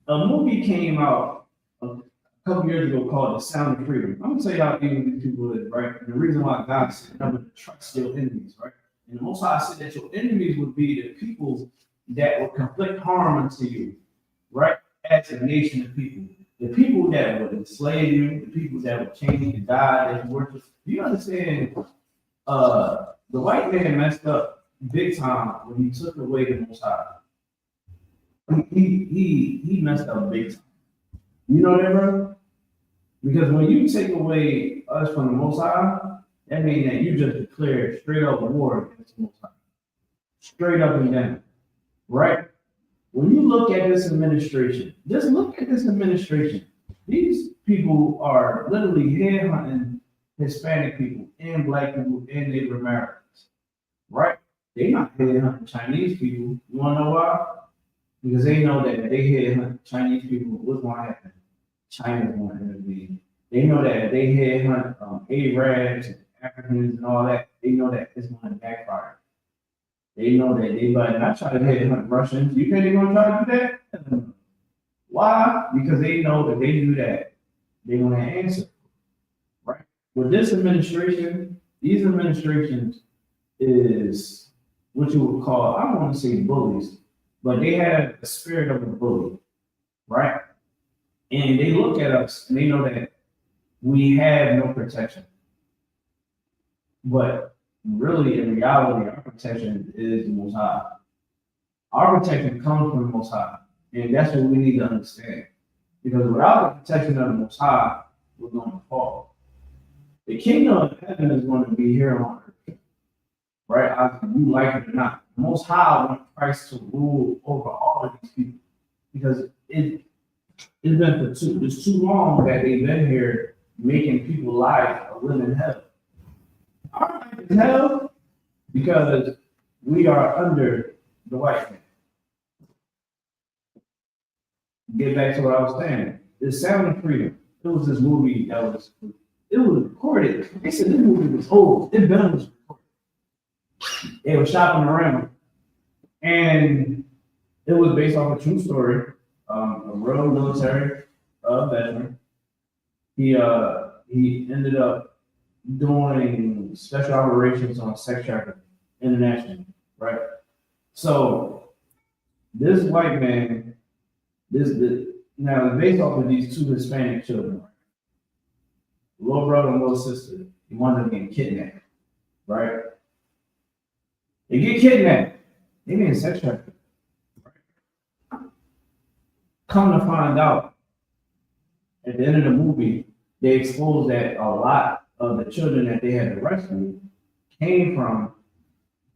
A movie came out a couple years ago called The Sound of Freedom. I'm gonna tell you how evil these people is, right? And the reason why God said never to trust your enemies, right? And the Most High said that your enemies would be the people that would conflict harm unto you, right? As a nation of people. The people that would enslave you, the people that would change the God that you worship. You understand, the white man messed up big time when he took away the Most High. He messed up big time. You know that, bro? Because when you take away us from the Most High, that means that you just declared straight up war against the Most High. Straight up and down. Right? When you look at this administration, just look at this administration. These people are literally headhunting Hispanic people and black people and Native Americans. Right? They're not headhunting Chinese people. You want to know why? Because they know that if they headhunt Chinese people, what's going to happen? China's going to intervene. They know that if they headhunt Arabs and Africans and all that, they know that it's going to backfire. They know that they might not try to headhunt Russians. You think they're going to try to do that? Why? Because they know that they do that, they're going to answer. Right? With this administration, these administrations is what you would call, I don't want to say bullies, but they have the spirit of a bully, right? And they look at us and they know that we have no protection. But really, in reality, our protection is the Most High. Our protection comes from the Most High. And that's what we need to understand. Because without the protection of the Most High, we're going to fall. The kingdom of heaven is going to be here on earth. Right? Either you like it or not. The Most High wants Christ to rule over all of these people. Because it's been it's too long that they've been here making people's lives a living hell. Our life is hell because we are under the white man. Get back to what I was saying. The Sound of Freedom. It was this movie that was, it was recorded. They said this movie was old. It was recorded. They were shopping around. And it was based off a true story. A real military veteran. He ended up doing special operations on sex trafficking internationally, right? So this white man, now it's based off of these two Hispanic children, right? Little brother and little sister. He wound up getting kidnapped, right? They get kidnapped. They getting sex trafficked. Come to find out, at the end of the movie, they exposed that a lot of the children that they had arrested came from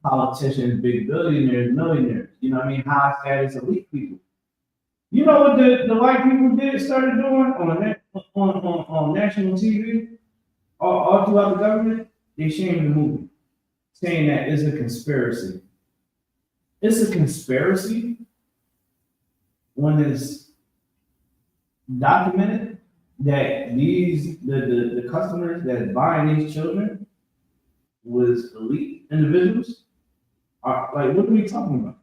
politicians, big billionaires, millionaires, you know what I mean? High status elite people. You know what the white people started doing on national TV, all throughout the government? They shamed the movie, saying that it's a conspiracy. It's a conspiracy when it's documented that the customers that buying these children was elite individuals. Are like, what are we talking about?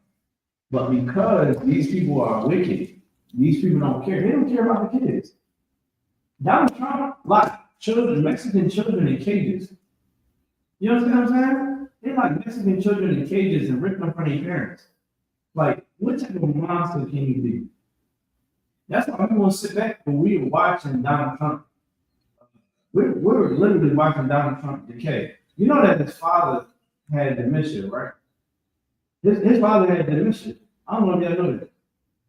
But because these people are wicked, these people don't care. They don't care about the kids. Donald Trump locked children, Mexican children in cages. You know what I'm saying? They like Mexican children in cages and ripped them from their parents. Like, what type of monster can you be? That's why we want to sit back when we were watching Donald Trump. We were literally watching Donald Trump decay. You know that his father had dementia, right? His father had dementia. I don't know if y'all know that.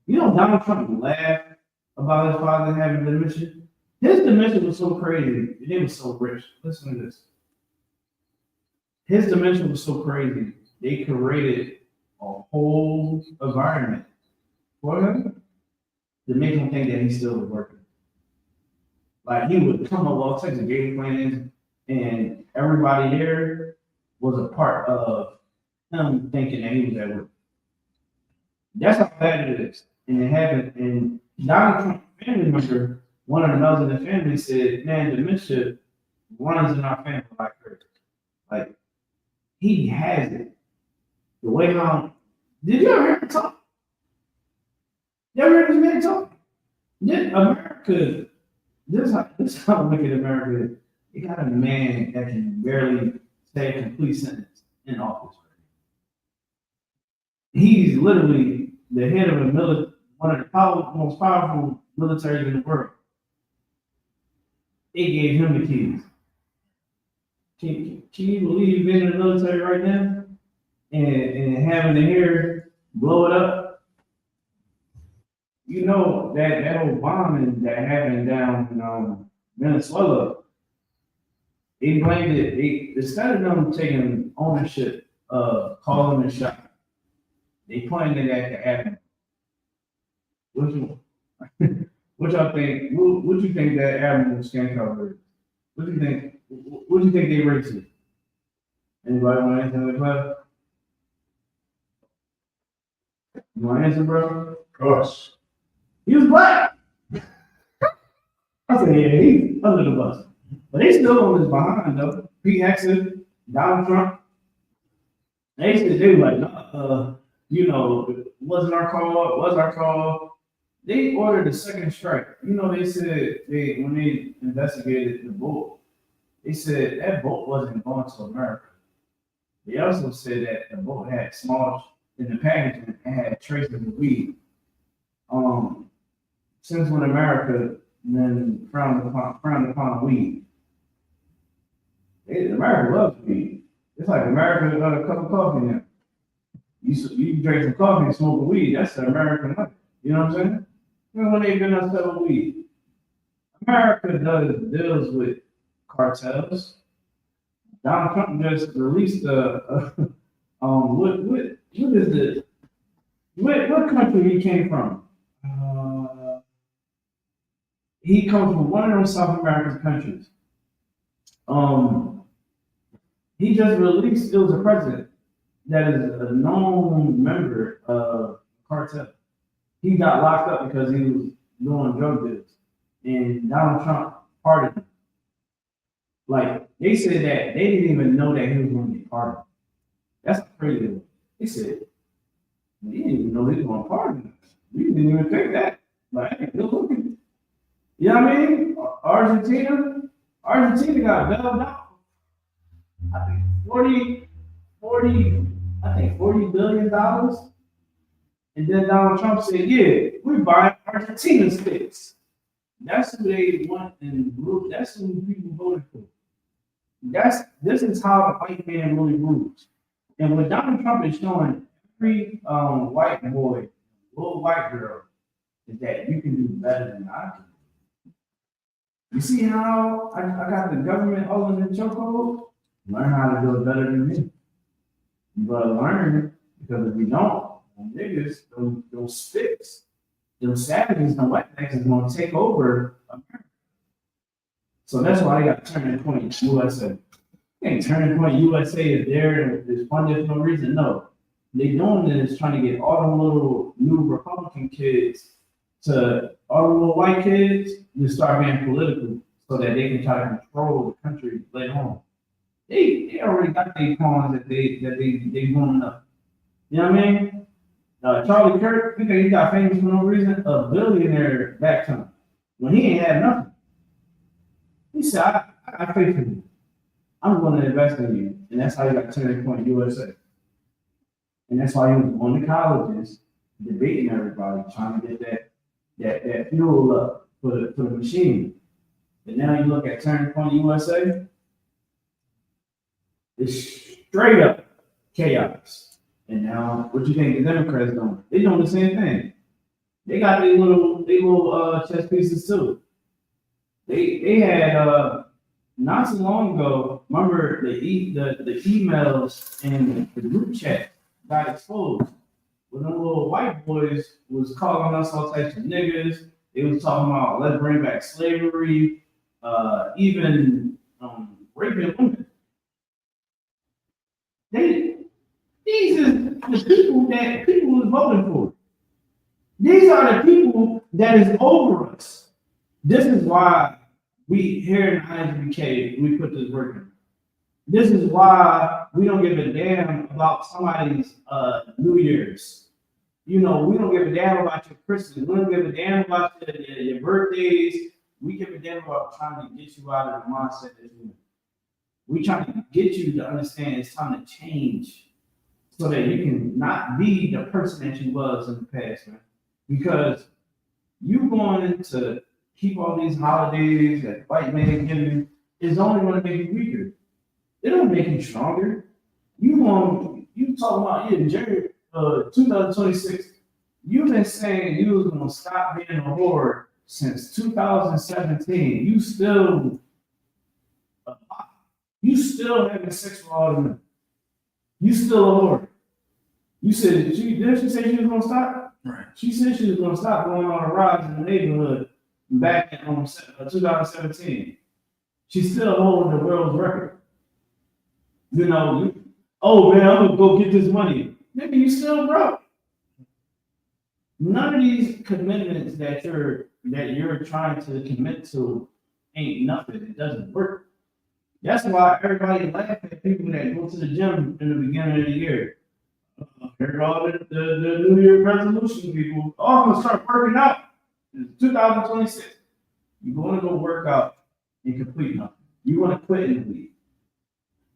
You know Donald Trump laughed about his father having dementia? His dementia was so crazy. It was so rich. Listen to this. His dementia was so crazy. They created a whole environment for him to make him think that he still was working. Like he would come up with all types of game plans, and everybody there was a part of him thinking that he was at work. That's how bad it is. And it happened. And Donald Trump family member, one of the males in the family said, man, dementia runs in our family like her. Like he has it. The way how did you ever hear him talk? You ever heard this man talk? Yeah, America, this is how wicked America is. You got a man that can barely say a complete sentence in office. He's literally the head of one of the most powerful militaries in the world. They gave him the keys. Can you believe being in the military right now and having the hair blow it up? You know that whole bombing that happened down in Venezuela. They blamed it. Instead of them taking ownership of calling the shot, they pointed it at the admiral. What y'all think? What you think that admiral skin color is? What do you think? What do you think they racist? Anybody want to answer the question? You want to answer, bro? Us. He was black. I said, yeah, he's under the bus. But they still on his behind though. Pete Hexon, Donald Trump. They said they were like, wasn't our call, was our call. They ordered a second strike. You know, they said when they investigated the boat, they said that boat wasn't going to America. They also said that the boat had in the packaging and had traces of weed. Since when America then frowned upon weed. America loves weed. It's like America got a cup of coffee now. You drink some coffee and smoke a weed. That's the American life. You know what I'm saying? When they been out selling weed, America deals with cartels. Donald Trump just released what is this? What country he came from? He comes from one of those South American countries. He just released, it was a president that is a known member of cartel. He got locked up because he was doing drug deals. And Donald Trump pardoned him. Like, they said that they didn't even know that he was going to get pardoned. That's crazy. They said, we didn't even know he was going to pardon us. We didn't even think that. Like, hey, good looking. You know what I mean? Argentina got bailed out. I think 40 billion dollars. And then Donald Trump said, yeah, we're buying Argentina sticks. That's who they want and that's who people voted for. This is how the white man really moves. And what Donald Trump is showing every white boy, little white girl, is that you can do better than I can. You see how I got the government all in the chokehold? Learn how to do it better than me. You gotta learn, because if you don't, niggas, those sticks, those savages, the white is gonna take over America. So that's why they got Turning Point USA. Hey, Turning Point USA is there and it's funded for no reason. No. They doing this trying to get all the little new Republican kids to all the little white kids to start being political so that they can try to control the country later on. They already got their pawns that they want up. You know what I mean? Charlie Kirk, you think he got famous for no reason? A billionaire back home when he ain't had nothing. He said, I faith in you. I'm going to invest in you. And that's how he got Turning Point USA. And that's why he was going to colleges, debating everybody, trying to get that fuel up for the machine. And now you look at Turning Point USA, it's straight up chaos. And now, what you think the Democrats doing? They doing the same thing. They got these little chess pieces too. They had not so long ago. Remember the emails and the group chat got exposed. When the little white boys was calling us all types of niggas. They was talking about let's bring back slavery, even raping women. These are the people that people was voting for. These are the people that is over us. This is why we here in Isupk, we put this work in. This is why we don't give a damn about somebody's New Year's. You know, we don't give a damn about your Christmas. We don't give a damn about your birthdays. We give a damn about trying to get you out of the mindset that you're in. We trying to get you to understand it's time to change so that you can not be the person that you was in the past, man. Because you going to keep all these holidays that white man give you is only going to make you weaker. It don't make you stronger. You talking about in January 2026. You've been saying you was going to stop being a whore since 2017. You still having sex with all the men. You still a whore. You said didn't she say she was gonna stop? Right. She said she was gonna stop going on a ride in the neighborhood back in 2017. She's still holding the world's record. You know, oh man, I'm gonna go get this money. Maybe you still broke. None of these commitments that you're trying to commit to ain't nothing. It doesn't work. That's why everybody laugh at people that go to the gym in the beginning of the year. Heard all the New Year resolution people. Oh, I'm gonna start working out. It's 2026. You're gonna go work out and complete nothing. You want to quit and leave.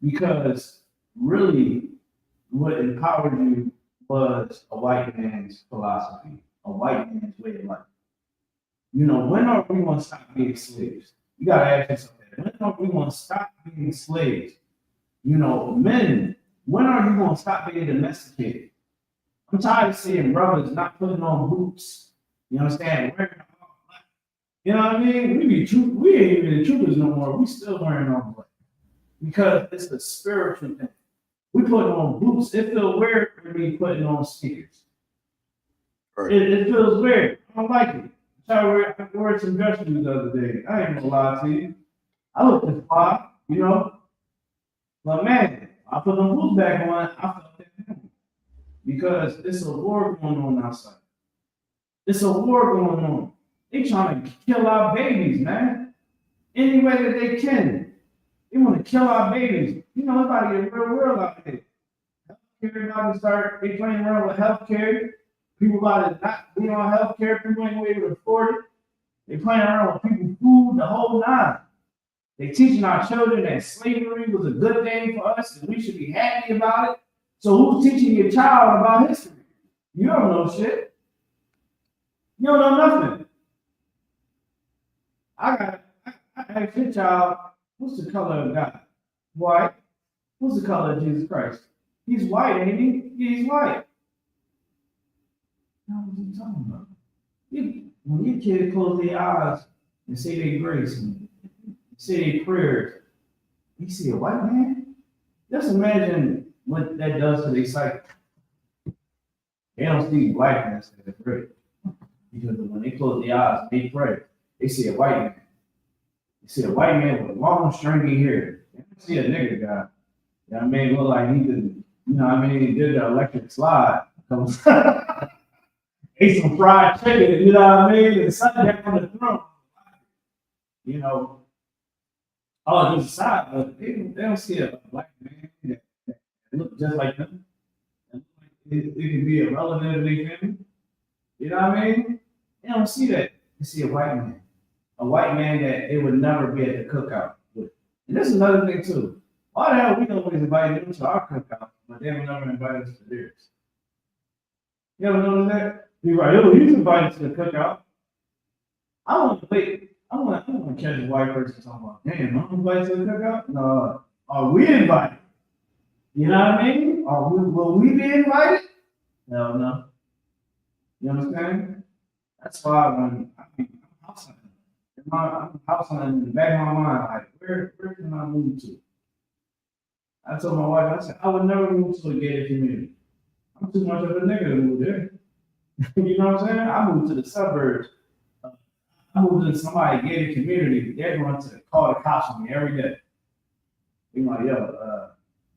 Because really, what empowered you was a white man's philosophy, a white man's way of life. You know, when are we gonna stop being slaves? You gotta ask yourself that. When are we gonna stop being slaves? You know, men, when are you gonna stop being domesticated? I'm tired of seeing brothers not putting on boots. You understand? You know what I mean? We ain't even the troopers no more. We still wearing on black. Because it's the spiritual thing. We putting on boots. It feels weird for me putting on sneakers. Right. It feels weird. I don't like it. I wore some dress shoes the other day. I ain't gonna lie to you. I look this fly, you know. But man, I put them boots back on, I felt that pain. Because it's a war going on outside. It's a war going on. They trying to kill our babies, man. Any way that they can. They want to kill our babies. You know, it's about to get real world out there. Healthcare about to start, they playing around with healthcare. People about to not be on healthcare, people ain't able to afford it. They playing around with people's food, the whole nine. They teaching our children that slavery was a good thing for us and we should be happy about it. So who's teaching your child about history? You don't know shit. You don't know nothing. I asked your child, what's the color of God? White. What's the color of Jesus Christ? He's white, ain't he? He's white. What are you talking about? When your kids close their eyes and say their grace and say their prayers, you see a white man? Just imagine what that does to their psyche. They don't see blackness as a great. Because when they close their eyes and they pray, they see a white man. They see a white man with long, stringy hair. They don't see a nigger guy. You know what I mean? Look like he did, you know what I mean? He did the electric slide. Ate some fried chicken, you know what I mean? And sat down on the throne. You know, all just aside, but they don't see a black man that look just like them. It can be a relative of their family. You know what I mean? They don't see that. They see a white man. A white man that they would never be at the cookout with. And this is another thing too. Why the hell we always invite them to our cookout, but they will never invite us to theirs? You ever notice that? You're like, oh, he's invited to the cookout. I want to wait. I want to catch a white person talking about, damn, I'm invited to the cookout? No. Are we invited? You know what I mean? Will we be invited? No. You understand? That's why when I'm house hunting, in the back of my mind, like, where can I move to? I told my wife, I said, I would never move to a gated community. I'm too much of a nigga to move there. You know what I'm saying? I moved to the suburbs. I moved into somebody's gated community. They're going to call the cops on me every day. They're like, yo,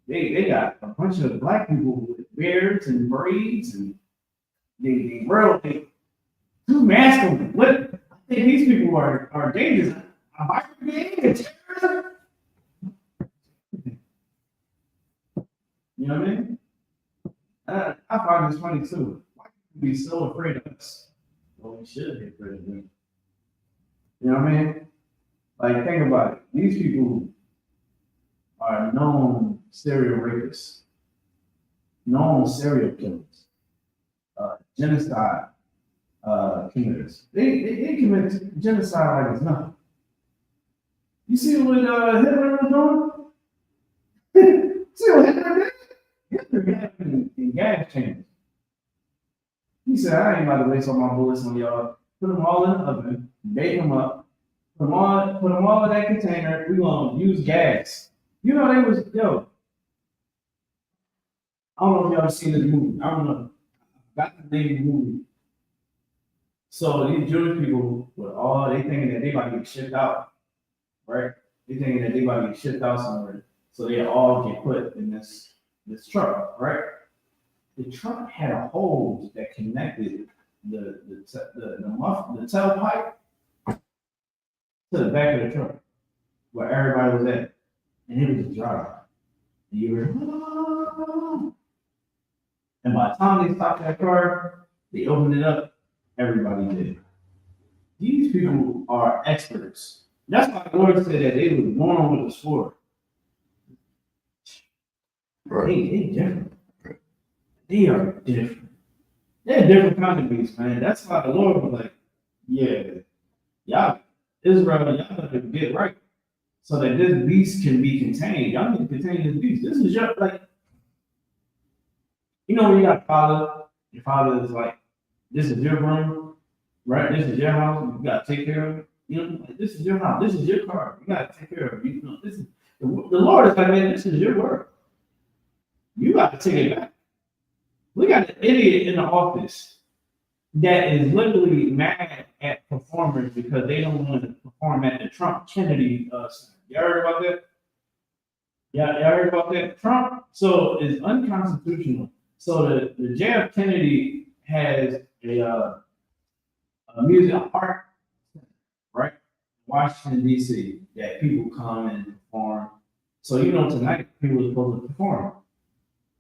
they got a bunch of black people with beards and braids, and they too masculine. What? I think these people are dangerous. A biker gang, a terrorist. You know what I mean? I find this funny too. Why people be so afraid of us? Well, we should be afraid of them. You know what I mean? Like, think about it. These people are known serial rapists, known serial killers, genocide committers. They commit genocide like it's nothing. You see what Hitler was doing? See what Hitler did? Hitler got him in gas chambers. He said, I ain't about to waste all my bullets on y'all. Put them all in the oven, bake them up, put them all in that container. We're going to use gas. You know, they was, yo, I don't know if y'all seen this movie. I don't know. I got the name of the movie. So these Jewish people they thinking that they about to get shipped out, right? They thinking that they about to get shipped out somewhere. So they all get put in this truck, right? The truck had a hose that connected the tailpipe to the back of the truck where everybody was at, and it was dry. And you were, and by the time they stopped that car, they opened it up. Everybody did. These people are experts. That's why the Lord said that they were born with a sword. Right. They different. They are different. They're different kind of beasts, man. That's why the Lord was like, yeah, y'all, Israel, y'all better get right. So that this beast can be contained. Y'all need to contain this beast. This is your, like, you know, when you got a father, your father is like, this is your room, right? This is your house. You got to take care of it. You know, this is your house. This is your car. You got to take care of it. You know, this is the Lord is like, man, this is your work. You got to take it back. We got an idiot in the office that is literally mad at performers because they don't want to perform at the Trump Kennedy center. You heard about that? Yeah, y'all heard about that? Trump, so is unconstitutional. So the JF Kennedy has a museum art, right? Washington D.C. that people come and perform. So tonight people are supposed to perform.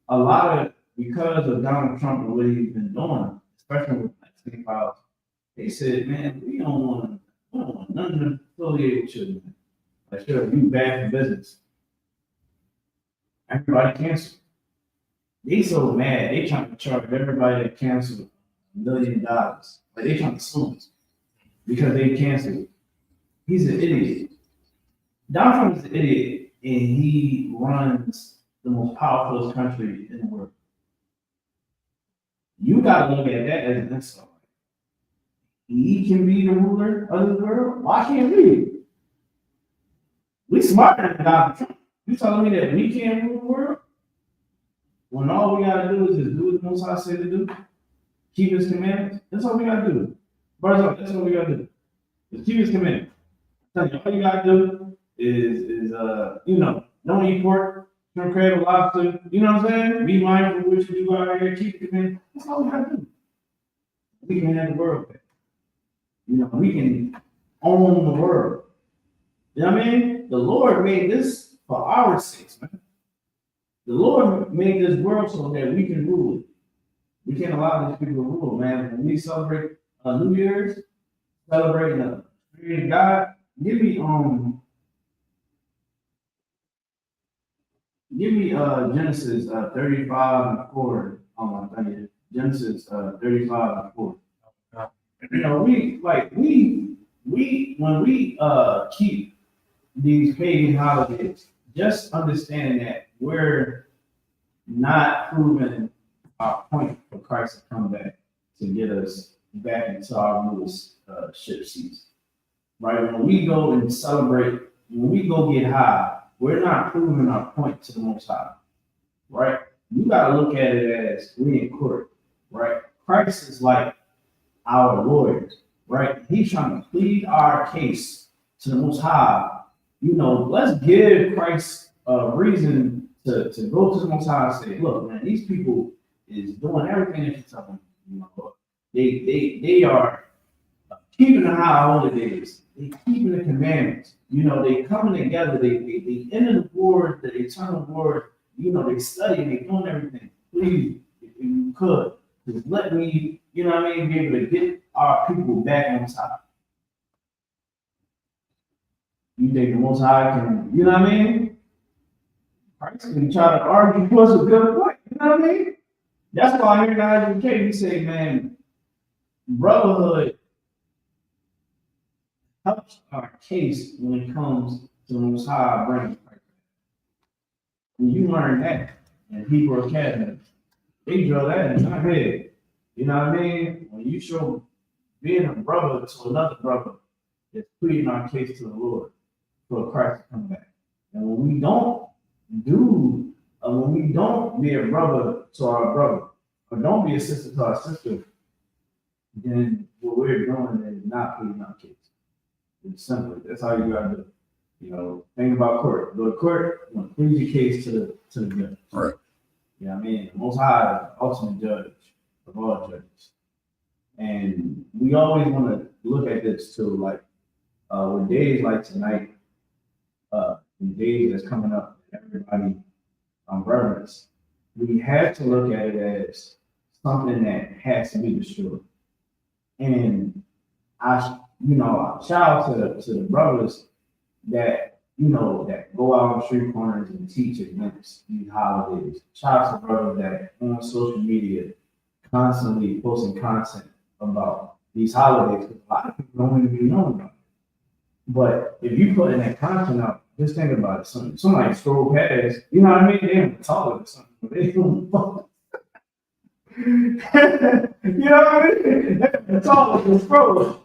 A lot of because of Donald Trump and what he's been doing, especially with vaccine files, they said, man, we don't want nothing to affiliate with you. Man. Like, sure, you bad for business. Everybody canceled. They so mad. They trying to charge everybody that canceled $1 million. Like they trying to sue us because they canceled. He's an idiot. Donald Trump is an idiot, and he runs the most powerful country in the world. You got to look at that as an insult. He can be the ruler of the world. Why can't we? We smarter than Donald Trump. You telling me that we can't rule the world? When all we gotta do is just do what the Most High said to do, keep His commandments. That's all we gotta do. Brothers, that's all we gotta do. Just keep His commandments. All you gotta do is don't eat pork, don't crave a lobster. You know what I'm saying? Be mindful of what you do out here. Keep the commandments. That's all we gotta do. We can have the world back. We can own the world. You know what I mean? The Lord made this for our sakes, man. The Lord made this world so that we can rule it. We can't allow these people to rule, man. When we celebrate New Year's, celebrating the Spirit of God, give me Genesis 35:4. Oh my God, Genesis 35:4. When we keep these pagan holidays, just understanding that we're not proving our point for Christ to come back to get us back into our rulership seats. Right? When we go and celebrate, when we go get high, we're not proving our point to the Most High. Right? You gotta look at it as we in court, right? Christ is like our lawyer, right? He's trying to plead our case to the Most High. Let's give Christ a reason to go to the Most High and say, look, man, these people is doing everything that you tell them. They are keeping the high holidays. They keeping the commandments. They coming together. They enter the word, the eternal word. They studying, they doing everything. Please, if you could, just let me, be able to get our people back on top. You think the Most High can, Christ can try to argue for us a good point, That's why here in Isupk we say, man, brotherhood helps our case when it comes to the Most High bringing Christ. When you learn that in Hebrew Academy, they drill that in my head. You know what I mean? When you show being a brother to another brother, it's pleading our case to the Lord for Christ to come back. And when we don't be a brother to our brother, or don't be a sister to our sister, then what we're doing is not pleading our case. It's simple. That's all you gotta do. Think about court. Go to court, plead your case to the judge. Right. You know what I mean? The Most High is the ultimate judge of all judges. And we always want to look at this too, like with days like tonight, and days that's coming up, everybody reverence, we have to look at it as something that has to be destroyed. And shout out to the brothers that that go out on street corners and teach against these holidays. Shout out to brothers that on social media constantly posting content about these holidays, because a lot of people don't even be knowing about it. But if you put in that content out, just think about it. Somebody scroll past, you know what I mean? They don't talk or something, but they don't fuck. You know what I mean? They talk and scroll.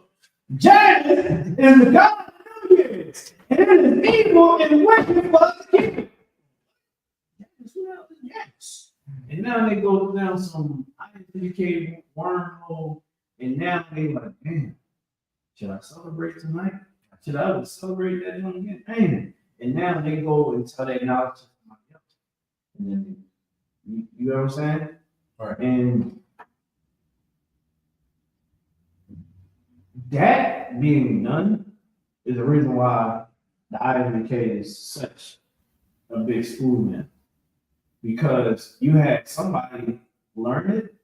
Janus is the God of New Year's, and it is evil and wicked for us to keep it. Yes. And now they go down some uneducated wormhole, and now they like, man, should I celebrate tonight? Should I celebrate that one again? Man. And now they go and tell their knowledge to And then, you know what I'm saying? Right. And that being done is the reason why the Isupk is such a big school now. Because you had somebody learn it,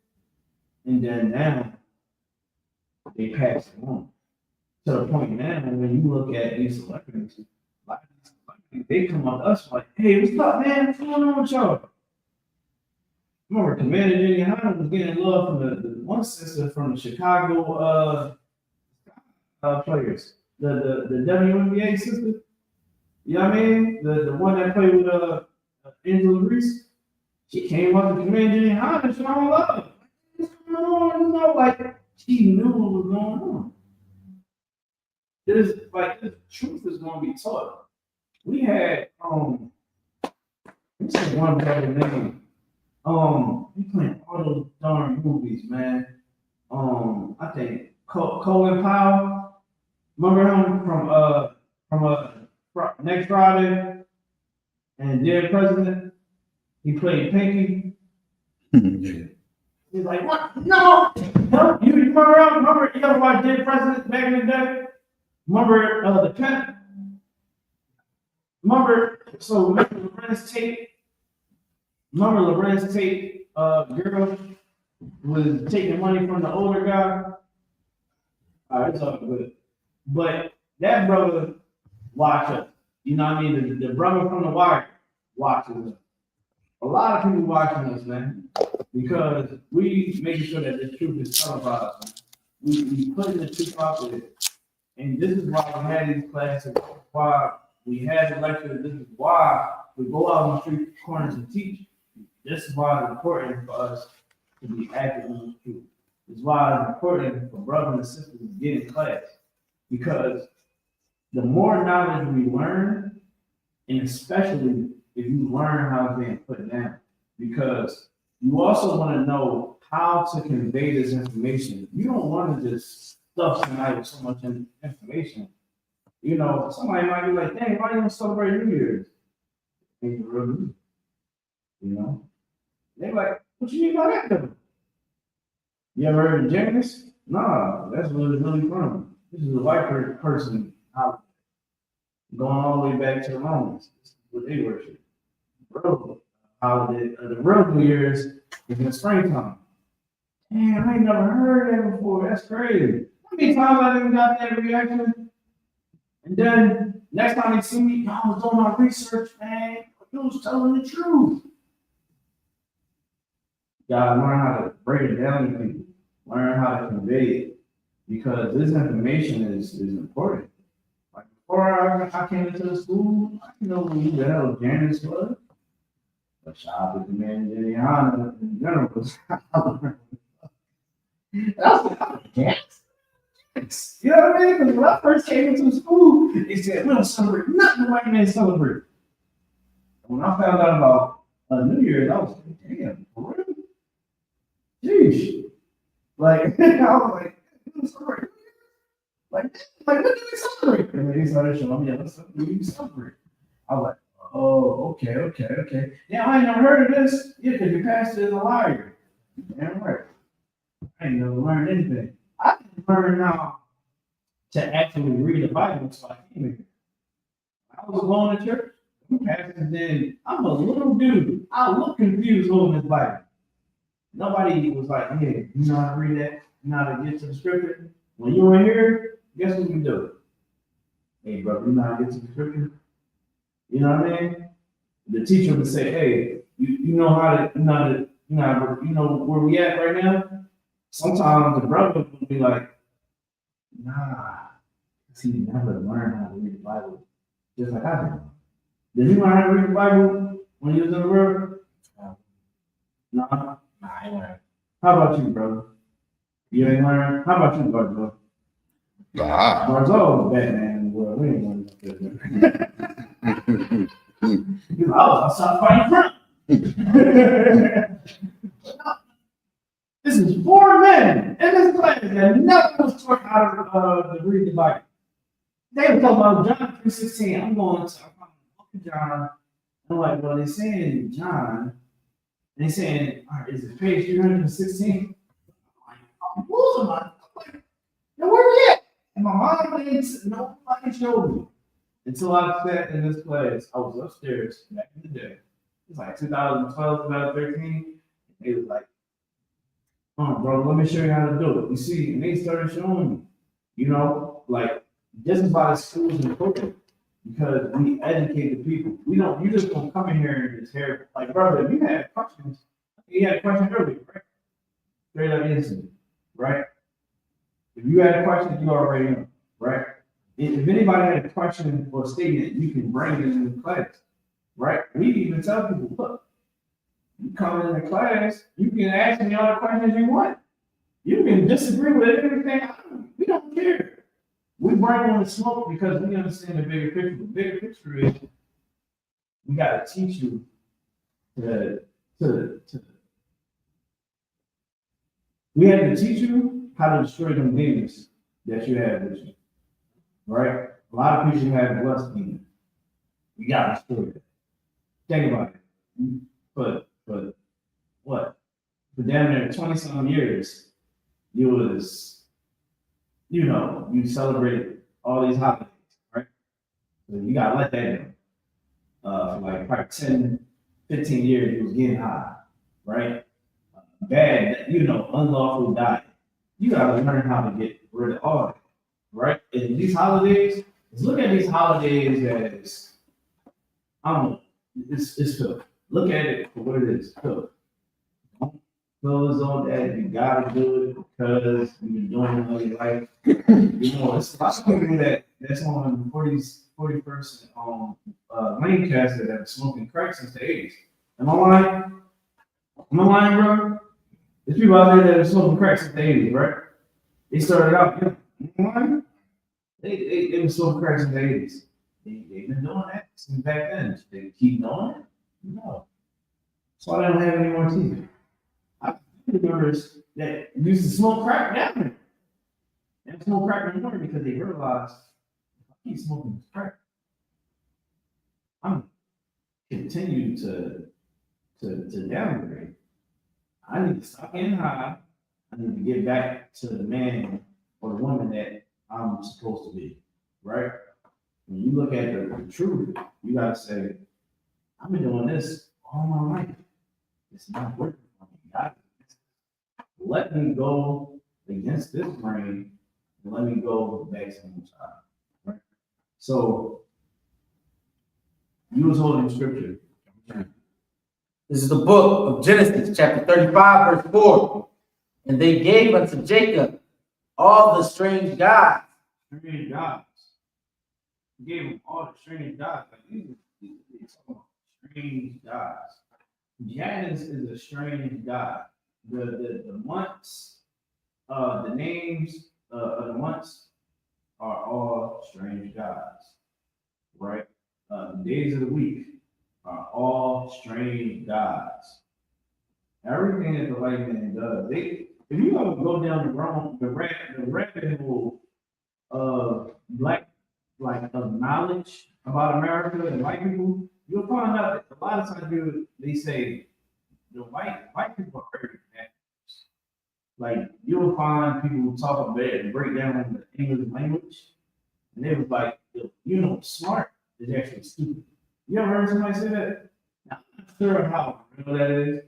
and then now they pass it on. To the point now, when you look at these celebrities, like, they come up to us like, hey, what's up, man? What's going on with y'all? Remember, Commander Jenny Hanna was getting love from the one sister from the Chicago players. The WNBA sister. You know what I mean? The one that played with Angela Reese. She came up to Commander Jenny Hanna showing love. What's going on? You know, like she knew what was going on. There's like the truth is gonna be taught. We had this is one brother name. We playing all those darn movies, man. I think Colin Powell. Remember him from Next Friday and Dead President? He played Pinky. Yeah. He's like, what? No! No, you remember you ever watched Dead President back in the day? Remember the pimp? Remember Lorenz Tate? Remember Lorenz Tate girl was taking money from the older guy? Alright, it's all good. But that brother watch us. You know what I mean? The brother from the wire watches us. A lot of people watching us, man. Because we making sure that the truth is televised. We putting the truth out there. And this is why we had these classes, why we had the lectures, this is why we go out on the street corners and teach. This is why it's important for us to be active in the truth. It's why it's important for brothers and sisters to get in class. Because the more knowledge we learn, and especially if you learn how it's being put down, because you also want to know how to convey this information. You don't want to just stuff somebody with so much information. You know, somebody might be like, dang, why do you don't celebrate New Year's? Ain't the real New. You know? They're like, what you mean by that though? You ever heard of Janus? Nah, that's where it's really from. This is a white person out going all the way back to the Romans. This is what they worship. Bro, holiday, the real New Year's is in the springtime. Damn, I ain't never heard that before. That's crazy. How many times I didn't got that reaction? And then next time they see me, I was doing my research, man. You was telling the truth. You gotta learn how to break it down to people, learn how to convey it, because this information is important. Like before I came into the school, I didn't know who the hell Janice was. But shout out to the man Jenny Hanna in general. That's what Janice. You know what I mean? Because when I first came into the school, they said, we don't celebrate nothing the white man celebrate. When I found out about New Year's, I was like, damn, for real? Sheesh. Like, I was like, we don't celebrate New Year's? Like, what do we celebrate? And they started showing me, yeah, what's up? What do you celebrate? I was like, oh, okay. Yeah, I ain't never heard of this. Yeah, because your pastor is a liar. Damn right. I ain't never learned anything. I didn't learn now to actually read the Bible until I came here. I was going to church. Pastors then, I'm a little dude. I look confused holding this Bible. Nobody was like, hey, you know how to read that? You know how to get to the scripture? When you were here, guess what you do? Hey, bro, you know how to get to the scripture? You know what I mean? The teacher would say, hey, you know where we at right now? Sometimes the brother would be like, nah, because he never learned how to read the Bible, just like I did. Did you learn how to read the Bible when you was in the world? No. Nah, I ain't learned. How about you, brother? You ain't learned? How about you, brother? Barzo was Batman in the world. We ain't learned nothing. I was outside fighting front. This is 4 men in this class that nothing was taught how to read the Bible. They were talking about John 3:16. I'm going to John I'm like, well, they're saying John, they saying, all right, is it page 316? I'm losing my, now where we at? And my mom didn't, nobody showed me. Until I sat in this class, I was upstairs back in the day. It was like 2012, 2013. They was like, oh, bro, let me show you how to do it. You see, and they started showing me, like, this is why the schools important. Because we educate the people. We don't, you just don't come in here and just hear, like, brother, if you had questions, you had a question earlier, right? Straight up instant, right? If you had a question, you already know, right? If anybody had a question or a statement, you can bring it in the class, right? We even tell people, look, you come in the class, you can ask me all the questions you want. You can disagree with everything. We don't care. We bring on the smoke because we understand the bigger picture. The bigger picture is we got to teach you to we have to teach you how to destroy them demons that you have with you. Right? A lot of people have lust demons. We got to destroy that. Think about it. But what? For damn near 20-some years, you was, you celebrated all these holidays, right? So you gotta let that go. For like probably 10, 15 years, it was getting high, right? Bad, unlawful diet. You gotta learn how to get rid of all that, right? And these holidays, look at these holidays as, I don't know, it's filth. Look at it for what it is, filth. Don't feel as though that you gotta do it because you've been doing it all your life. It's a lot of people that's on 41st Lancaster that are smoking crack since the 80s. Am I lying? Am I lying, bro? There's people out there that are smoking crack since the 80s, right? They started out, am I lying? They been smoking crack since the 80s. They've been doing that since back then. They keep doing it? No. So I don't have any more teeth. I remember that used to smoke crack down there. They don't smoke crack anymore because they realized if I keep smoking crack, I'm continue to downgrade. I need to stop getting high. I need to get back to the man or the woman that I'm supposed to be, right? When you look at the truth, you gotta say, I've been doing this all my life. It's not working for me. God, let me go against this brain and let me go back to the child. Right? So you was holding scripture. This is the book of Genesis, chapter 35, verse 4. And they gave unto Jacob all the strange gods. Strange gods. He gave him all the strange gods. Like these are strange gods. Janus is a strange god. The months, the names of the months are all strange gods, right? The days of the week are all strange gods. Everything that the white man does, if you ever go down the rabbit hole of of knowledge about America and white people, you'll find out that a lot of times they say the white people are very bad. Like you'll find people talk about it and break down the English language, and they was like, smart is actually stupid. You ever heard somebody say that? Now, I'm not sure how real that is,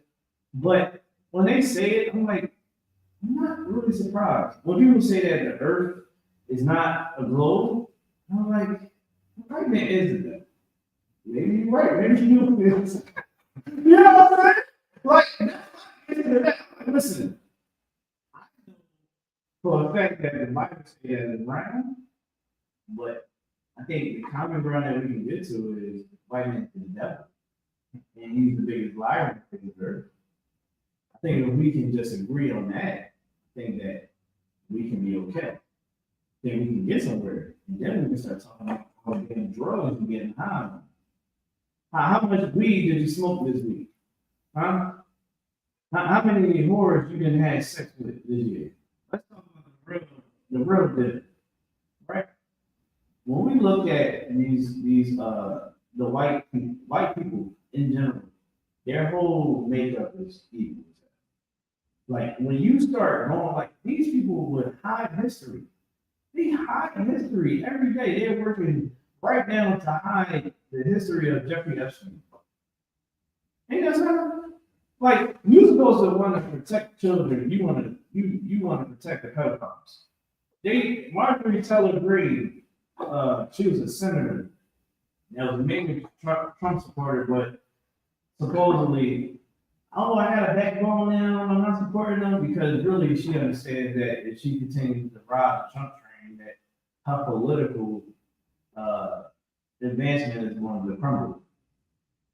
but when they say it, I'm like, I'm not really surprised. When people say that the Earth is not a globe, I'm like, right there isn't that? Maybe you're right. Maybe you is. You know what I'm saying? Like, listen. I know for a fact that the Bible says that it's round, but I think the common ground that we can get to is white man is the devil, and he's the biggest liar in the earth. I think if we can just agree on that, I think that we can be okay. Then we can get somewhere, and then we can start talking about getting drugs and getting high. How much weed did you smoke this week? Huh? How many whores you didn't have sex with this year? Let's talk about the real bit, right? When we look at these the white people in general, their whole makeup is evil. Like when you start going like these people would hide history. They hide history every day. They're working right now to hide the history of Jeffrey Epstein. Ain't that something? Like you're supposed to want to protect children. You want to protect the pedophiles. Marjorie Taylor Greene, she was a senator. That was mainly Trump supporter, but supposedly, oh, I got a backbone now. I'm not supporting them because really she understands that if she continues to ride the Trump train, that her political advancement is going to crumble.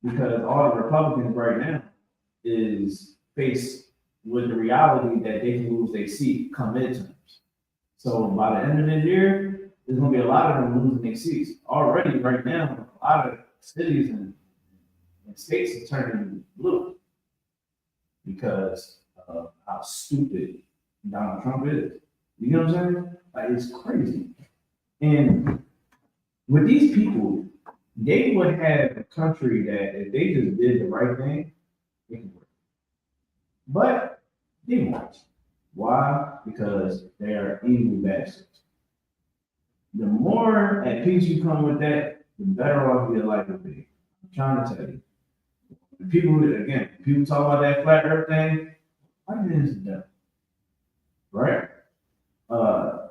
Because all the Republicans right now is faced with the reality that they can lose their seat come midterms. So by the end of the year, there's going to be a lot of them losing their seats. Already, right now, a lot of cities and states are turning blue because of how stupid Donald Trump is. You know what I'm saying? Like, it's crazy. And with these people, they would have a country that if they just did the right thing, it could work. But they won't. Why? Because they are evil bastards. The more at peace you come with that, the better off your life will be. I'm trying to tell you. People talk about that flat earth thing, white man is the devil. Right?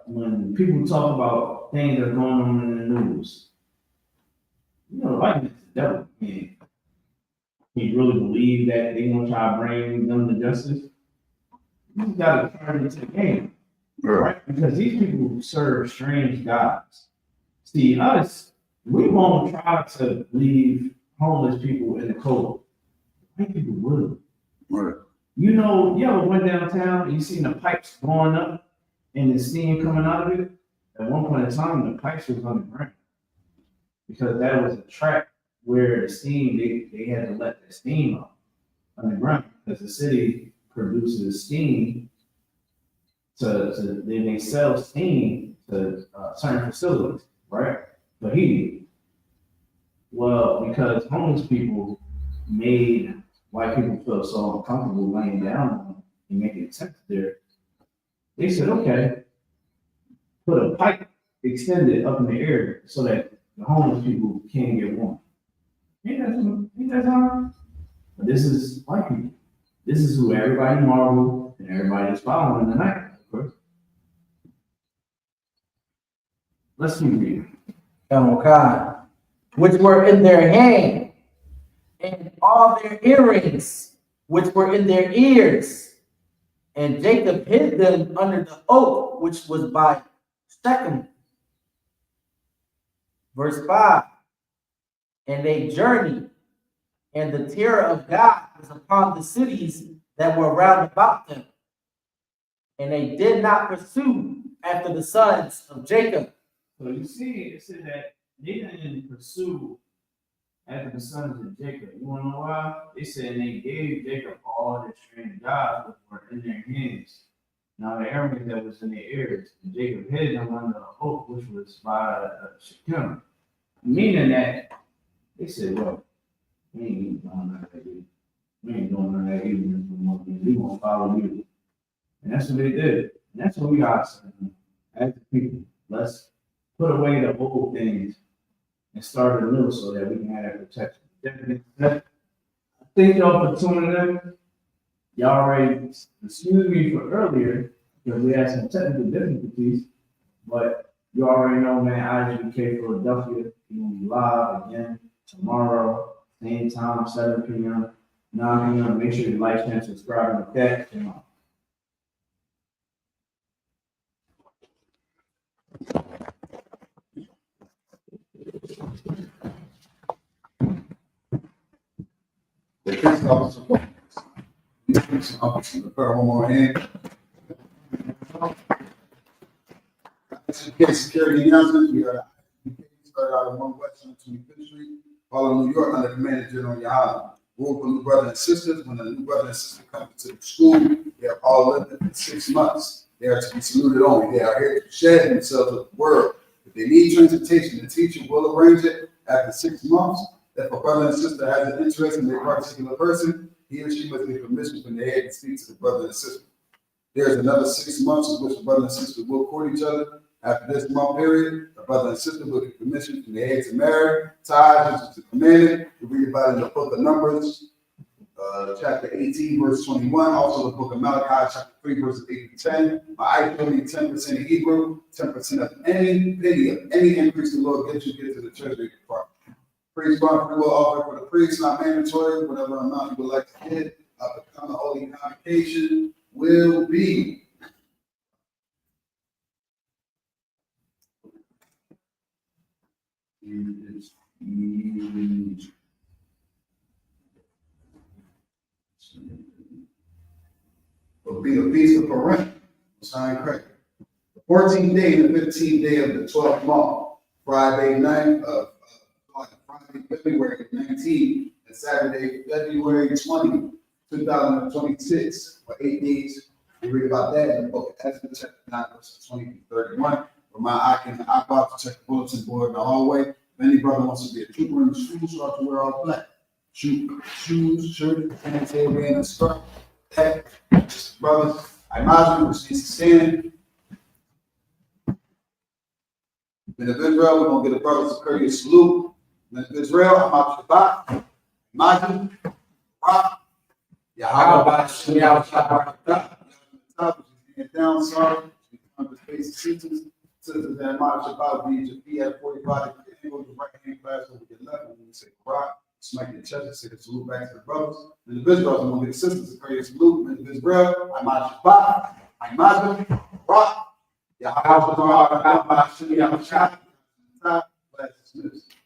When people talk about things that are going on in the news, you know, white man is the devil. He really believe that they're gonna try to bring them to justice. You gotta turn into the game. Right? Because these people serve strange gods. See, us, we won't try to leave homeless people in the cold. White people will. Right. You know, you ever went downtown and you seen the pipes going up and the steam coming out of it? At one point in time, the pipes was on the ground. Because that was a track where the steam, they had to let the steam up on the ground. Because the city produces steam then they sell steam to certain facilities, right? For heating. Well, because homeless people made white people feel so uncomfortable laying down on them and making tents there, they said, okay, put a pipe extended up in the air so that the homeless people can't get warm. Ain't that something? But this is white people. This is who everybody marveled and everybody is following tonight. Let's keep reading. God, which were in their hand, and all their earrings, which were in their ears. And Jacob hid them under the oak, which was by Shechem. Verse 5. And they journeyed, and the terror of God was upon the cities that were round about them. And they did not pursue after the sons of Jacob. So you see, it said that they didn't pursue after the sons of Jacob. You want to know why? They said they gave Jacob all the strange gods that were in their hands. Now the earrings that was in their ears, and Jacob hid them under the oak, which was by Shechem. Meaning that they said, well, we ain't doing none of that either. We ain't doing none of that either. We won't follow you. And that's what they did. And that's what we got to say as the people. Let's put away the old things and start anew so that we can have that protection. Thank y'all for tuning in. Y'all already excuse me for earlier because we had some technical difficulties, but you already know, man, Isupk Philadelphia, you're going to be live again tomorrow, same time, 7 p.m., 9 p.m. Make sure you like, share, and subscribe with that. The police officer, prepare one more hand. Security announcement. We are started out on 1 West 25th Street, Harlem, New York, under the Commander General Yahala. Rule for new brother and sisters. When the new brother and sister come to the school, they have all lived for 6 months. They are to be saluted only. They are here to share themselves with the world. If they need transportation, the teacher will arrange it after 6 months. If a brother and sister has an interest in a particular person, he or she must get permission from the head to speak to the brother and sister. There is another 6 months in which the brother and sister will court each other. After this month period, the brother and sister will get permission from the head to marry, ties, which is commanded. We read about it in the book of Numbers, chapter 18, verse 21. Also the book of Malachi, chapter 3, verses 8 to 10. My I only 10% of Hebrew, 10% of any penny of any increase the Lord gives you, get to the treasury department. Priest bond will offer for the priest, not mandatory. Whatever amount you would like to get, become the holy convocation will be. Will be a feast of Purim, sign correct. The 14th day and the 15th day of the 12th month, Friday night of Friday, February 19th, and Saturday, February 20, 2026, for 8 days. We read about that in the book of Exodus, chapter 9, verses 20 to 31. Remind I can iPod to check the bulletin board in the hallway. If any brother wants to be a trooper in the school, so I have to wear all black. Shoes, shirt, pants, headband, and scarf. That, brothers, I imagine which needs to stand. Men of Israel, we're going to get a brother's courteous salute. Men of Israel, I'm out Shabbat. Imagine, rock. Yahweh, down, sorry. Citizens that might Shabbat be at 45 degrees angle, the right hand class over your left. When we say rock, smack your chest and say the salute back to the brothers. Men of Israel, I'm going to get sisters a courteous salute. Men of Israel, I'm out Shabbat. Imagine, rock. Yahweh, class dismissed.